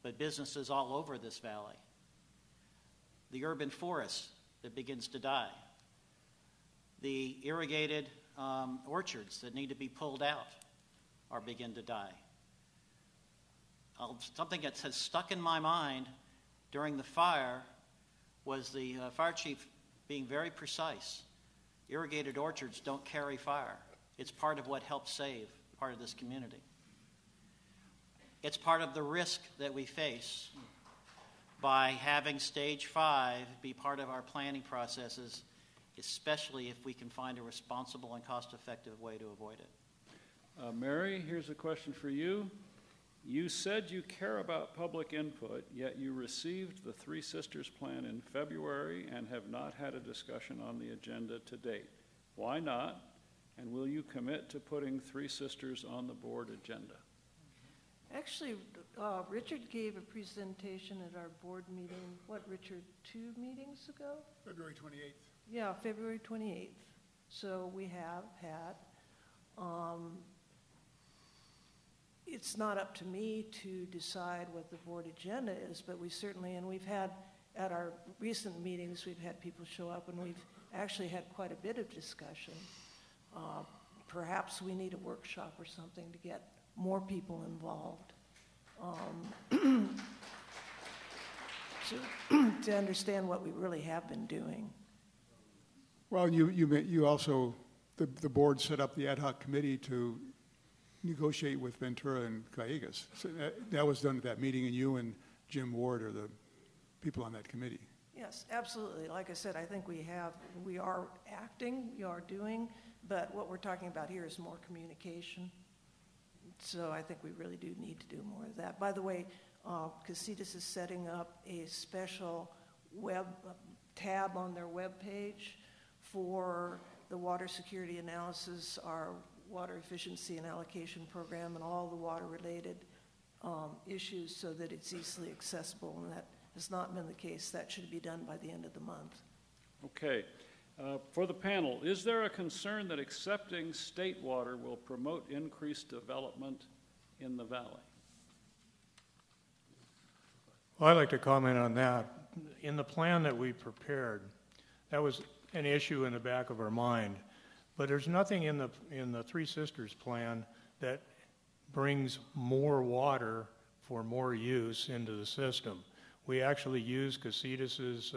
S5: but businesses all over this valley. The urban forest that begins to die. The irrigated orchards that need to be pulled out or begin to die. Something that has stuck in my mind during the fire was the fire chief being very precise. Irrigated orchards don't carry fire. It's part of what helps save part of this community. It's part of the risk that we face by having stage 5 be part of our planning processes, especially if we can find a responsible and cost-effective way to avoid it.
S2: Mary, here's a question for you. You said you care about public input, yet you received the Three Sisters plan in February and have not had a discussion on the agenda to date. Why not? And will you commit to putting Three Sisters on the board agenda?
S6: Actually, Richard gave a presentation at our board meeting, Richard, 2 meetings ago?
S4: February 28th.
S6: Yeah, February 28th. So we have had. It's not up to me to decide what the board agenda is, but we certainly, and we've had, at our recent meetings, we've had people show up, and we've actually had quite a bit of discussion. Perhaps we need a workshop or something to get more people involved to understand what we really have been doing.
S4: Well, you also, the board set up the ad hoc committee to negotiate with Ventura and Callejas. So that was done at that meeting, and you and Jim Ward are the people on that committee.
S6: Yes, absolutely. Like I said, I think we are acting, we are doing, but what we're talking about here is more communication. So I think we really do need to do more of that. By the way, Casitas is setting up a special web tab on their web page for the water security analysis, our water efficiency and allocation program, and all the water-related issues so that it's easily accessible, and that has not been the case. That should be done by the end of the month.
S2: Okay. For the panel, is there a concern that accepting state water will promote increased development in the valley?
S9: Well, I'd like to comment on that. In the plan that we prepared, that was an issue in the back of our mind. But there's nothing in the Three Sisters plan that brings more water for more use into the system. We actually use Casitas's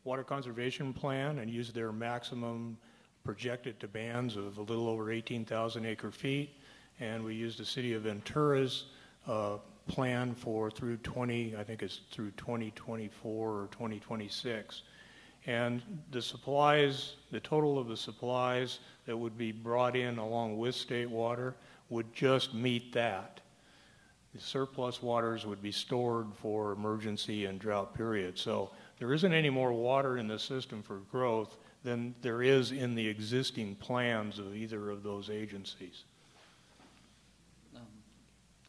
S9: water conservation plan and use their maximum projected demands of a little over 18,000 acre feet, and we use the city of Ventura's plan for through 2024 or 2026. And the supplies, the total of the supplies that would be brought in along with state water would just meet that. The surplus waters would be stored for emergency and drought periods. So there isn't any more water in the system for growth than there is in the existing plans of either of those agencies.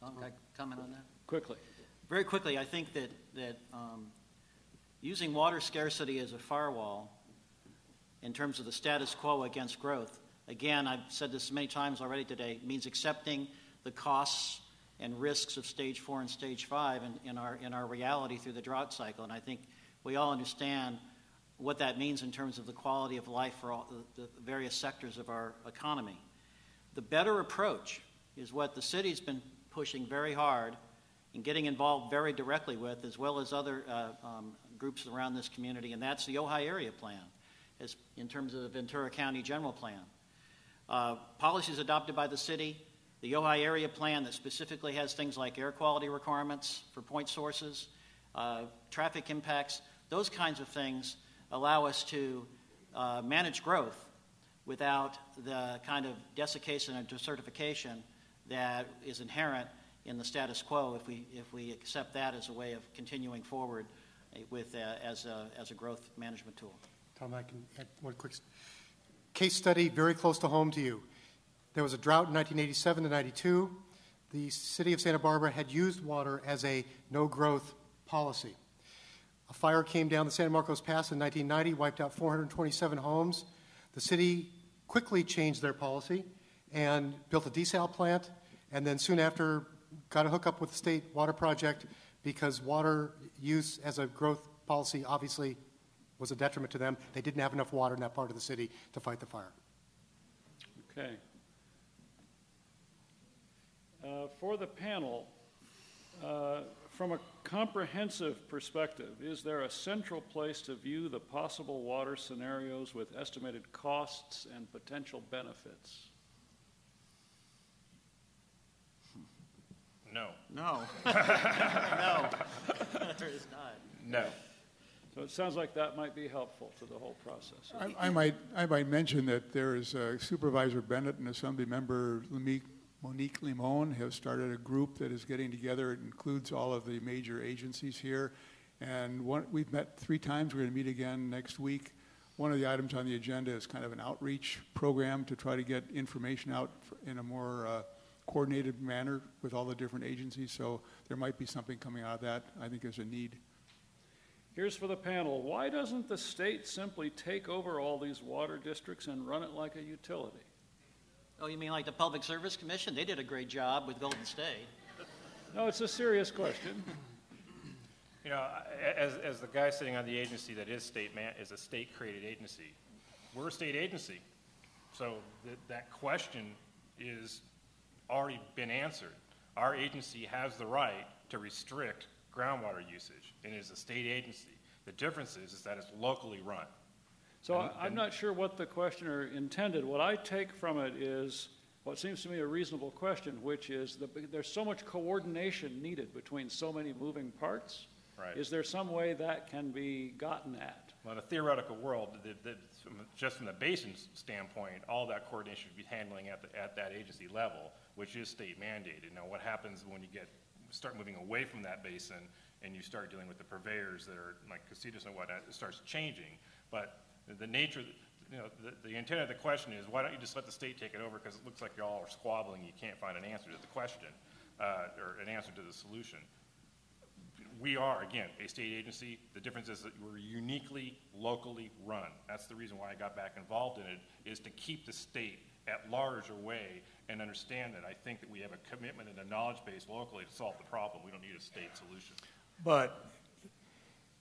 S5: Tom, can I comment on that?
S2: Quickly.
S5: Very quickly, I think that using water scarcity as a firewall in terms of the status quo against growth, again, I've said this many times already today, means accepting the costs and risks of stage 4 and stage 5 in our reality through the drought cycle. And I think we all understand what that means in terms of the quality of life for all the various sectors of our economy. The better approach is what the city's been pushing very hard and getting involved very directly with, as well as other groups around this community, and that's the Ojai Area Plan, as in terms of the Ventura County General Plan. Policies adopted by the city, the Ojai Area Plan that specifically has things like air quality requirements for point sources, traffic impacts, those kinds of things allow us to manage growth without the kind of desiccation and desertification that is inherent in the status quo if we accept that as a way of continuing forward with as a growth management tool.
S7: Tom, I can add one quick case study very close to home to you. There was a drought in 1987 to 92. The city of Santa Barbara had used water as a no-growth policy. A fire came down the San Marcos Pass in 1990, wiped out 427 homes. The city quickly changed their policy and built a desal plant, and then soon after got a hookup with the state water project because water use as a growth policy obviously was a detriment to them. They didn't have enough water in that part of the city to fight the fire.
S2: Okay. For the panel, from a comprehensive perspective, is there a central place to view the possible water scenarios with estimated costs and potential benefits?
S3: No.
S5: No. No. There is not.
S3: No.
S2: So it sounds like that might be helpful to the whole process.
S4: I might mention that there is Supervisor Bennett and Assembly Member Monique Limon have started a group that is getting together. It includes all of the major agencies here. And we've met 3 times. We're going to meet again next week. One of the items on the agenda is kind of an outreach program to try to get information out in a more coordinated manner with all the different agencies. So there might be something coming out of that. I think there's a need.
S2: Here's for the panel. Why doesn't the state simply take over all these water districts and run it like a utility?
S5: Oh, you mean like the Public Service Commission? They did a great job with Golden State.
S2: No, it's a serious question.
S3: You know, as the guy sitting on the agency that is a state-created agency, we're a state agency. So that question is already been answered. Our agency has the right to restrict groundwater usage, and it is a state agency. The difference is that it's locally run.
S2: So I'm not sure what the questioner intended. What I take from it is what seems to me a reasonable question, which is there's so much coordination needed between so many moving parts.
S3: Right.
S2: Is there some way that can be gotten at?
S3: Well, in a theoretical world, just from the basin's standpoint, all that coordination should be handling at that agency level, which is state mandated. Now, what happens when you start moving away from that basin and you start dealing with the purveyors that are like Casitas and whatnot, it starts changing. But the nature, the intent of the question is, why don't you just let the state take it over, because it looks like you all are squabbling, you can't find an answer to the question, or an answer to the solution. We are, again, a state agency. The difference is that we're uniquely locally run. That's the reason why I got back involved in it, is to keep the state at large away and understand that I think that we have a commitment and a knowledge base locally to solve the problem. We don't need a state solution.
S9: But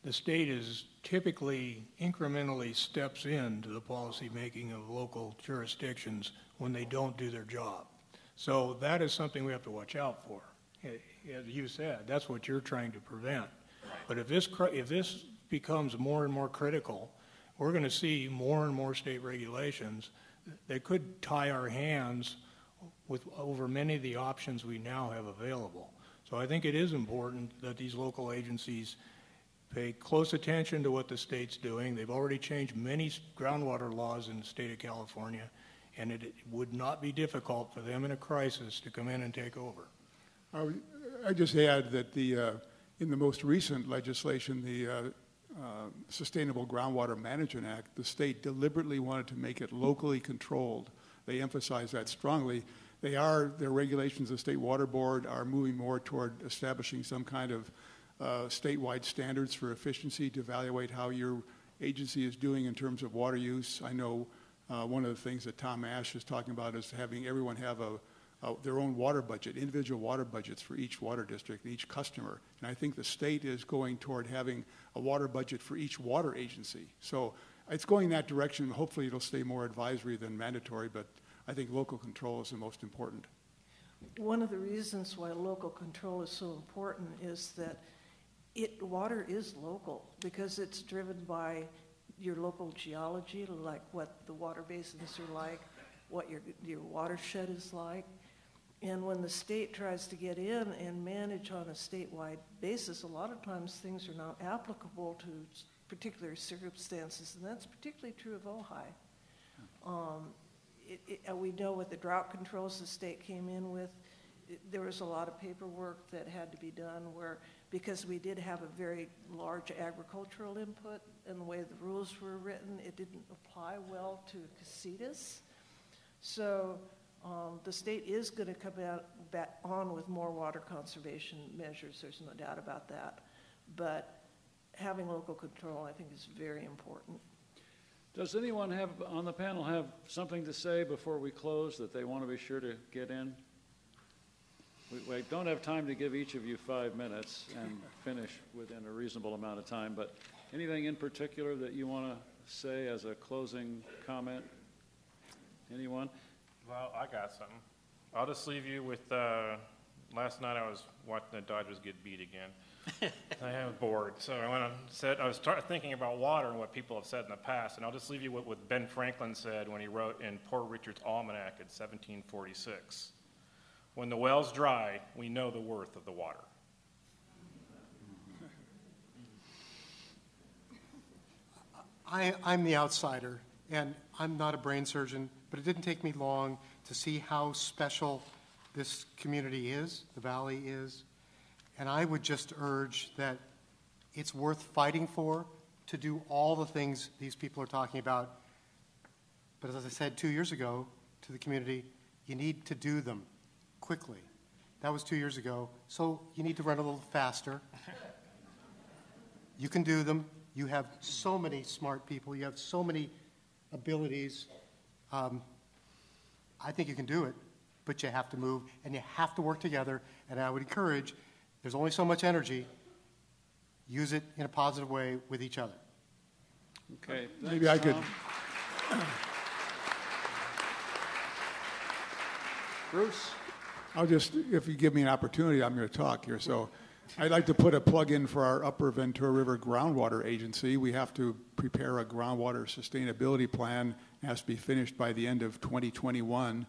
S9: the state is typically incrementally steps into the policy making of local jurisdictions when they don't do their job. So that is something we have to watch out for. As you said, that's what you're trying to prevent. But if this becomes more and more critical, we're going to see more and more state regulations that could tie our hands over many of the options we now have available. So I think it is important that these local agencies pay close attention to what the state's doing. They've already changed many groundwater laws in the state of California, and it would not be difficult for them in a crisis to come in and take over.
S4: I just add that in the most recent legislation, the Sustainable Groundwater Management Act, the state deliberately wanted to make it locally controlled. They emphasize that strongly. Their regulations, the State Water Board, are moving more toward establishing some kind of statewide standards for efficiency to evaluate how your agency is doing in terms of water use. I know one of the things that Tom Ash is talking about is having everyone have their own water budget, individual water budgets for each water district, each customer. And I think the state is going toward having a water budget for each water agency. So it's going that direction. Hopefully it'll stay more advisory than mandatory, but I think local control is the most important.
S6: One of the reasons why local control is so important is that water is local because it's driven by your local geology, like what the water basins are like, what your watershed is like. And when the state tries to get in and manage on a statewide basis, a lot of times things are not applicable to particular circumstances, and that's particularly true of Ojai. We know with the drought controls the state came in with, there was a lot of paperwork that had to be done because we did have a very large agricultural input, and the way the rules were written, it didn't apply well to Casitas. So the state is going to come back on with more water conservation measures. There's no doubt about that. But having local control, I think, is very important.
S2: Does anyone on the panel have something to say before we close that they want to be sure to get in? We don't have time to give each of you 5 minutes and finish within a reasonable amount of time, but anything in particular that you want to say as a closing comment? Anyone?
S3: Well, I got something. I'll just leave you with, last night I was watching the Dodgers get beat again. I was bored, so I was thinking about water and what people have said in the past, and I'll just leave you with what Ben Franklin said when he wrote in Poor Richard's Almanac in 1746. When the well's dry, we know the worth of the water.
S7: I'm the outsider, and I'm not a brain surgeon, but it didn't take me long to see how special this community is, the valley is. And I would just urge that it's worth fighting for, to do all the things these people are talking about. But as I said 2 years ago to the community, you need to do them quickly. That was 2 years ago, so you need to run a little faster. You can do them. You have so many smart people. You have so many abilities. I think you can do it, but you have to move, and you have to work together. And I would encourage, there's only so much energy. Use it in a positive way with each other.
S2: Okay.
S4: Maybe I could.
S2: Bruce?
S4: I'll just, if you give me an opportunity, I'm going to talk here. So I'd like to put a plug in for our Upper Ventura River Groundwater Agency. We have to prepare a groundwater sustainability plan. It has to be finished by the end of 2021.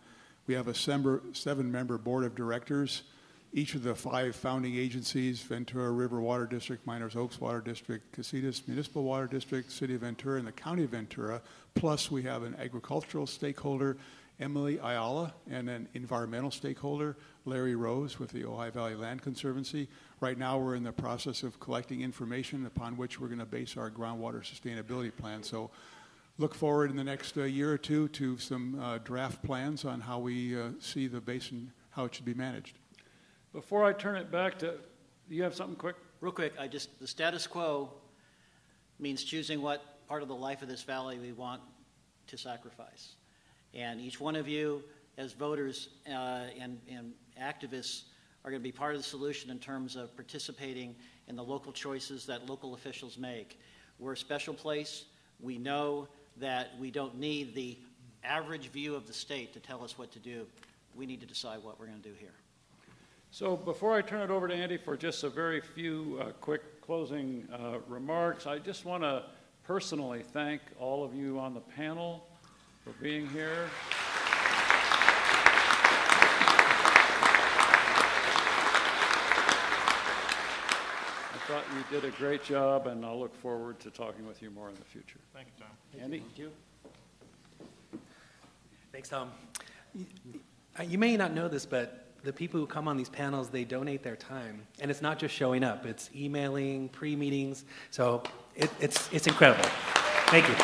S4: We have a 7-member board of directors. Each of the 5 founding agencies, Ventura River Water District, Miners Oaks Water District, Casitas Municipal Water District, City of Ventura, and the County of Ventura. Plus, we have an agricultural stakeholder, Emily Ayala, and an environmental stakeholder, Larry Rose, with the Ojai Valley Land Conservancy. Right now, we're in the process of collecting information upon which we're going to base our groundwater sustainability plan. So look forward in the next year or two to some draft plans on how we see the basin, how it should be managed.
S2: Before I turn it back to, do you have something quick?
S5: Real quick, the status quo means choosing what part of the life of this valley we want to sacrifice. And each one of you, as voters and activists, are going to be part of the solution in terms of participating in the local choices that local officials make. We're a special place. We know that we don't need the average view of the state to tell us what to do. We need to decide what we're going to do here.
S2: So before I turn it over to Andy for just a very few quick closing remarks, I just want to personally thank all of you on the panel for being here. I thought you did a great job, and I'll look forward to talking with you more in the future.
S3: Thank you, Tom.
S2: Andy?
S5: Thank you.
S1: Thanks, Tom. You may not know this, but the people who come on these panels, they donate their time. And it's not just showing up. It's emailing, pre-meetings. So it's incredible. Thank you.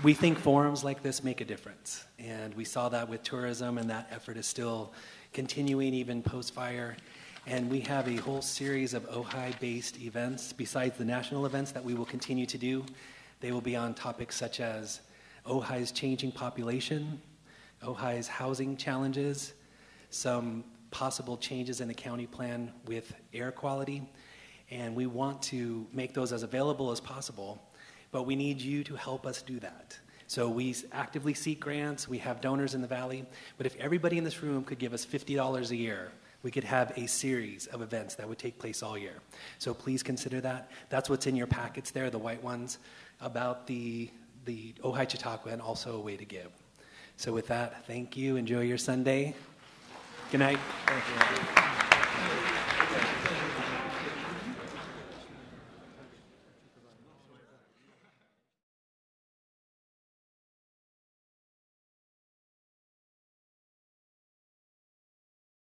S1: We think forums like this make a difference. And we saw that with tourism, and that effort is still continuing even post-fire. And we have a whole series of Ojai-based events besides the national events that we will continue to do. They will be on topics such as Ojai's changing population, Ojai's housing challenges, some possible changes in the county plan with air quality, and we want to make those as available as possible, but we need you to help us do that. So we actively seek grants, we have donors in the valley, but if everybody in this room could give us $50 a year, we could have a series of events that would take place all year. So please consider that. That's what's in your packets there, the white ones, about the Ojai Chautauqua, and also a way to give. So with that, thank you. Enjoy your Sunday. Good night. Thank you.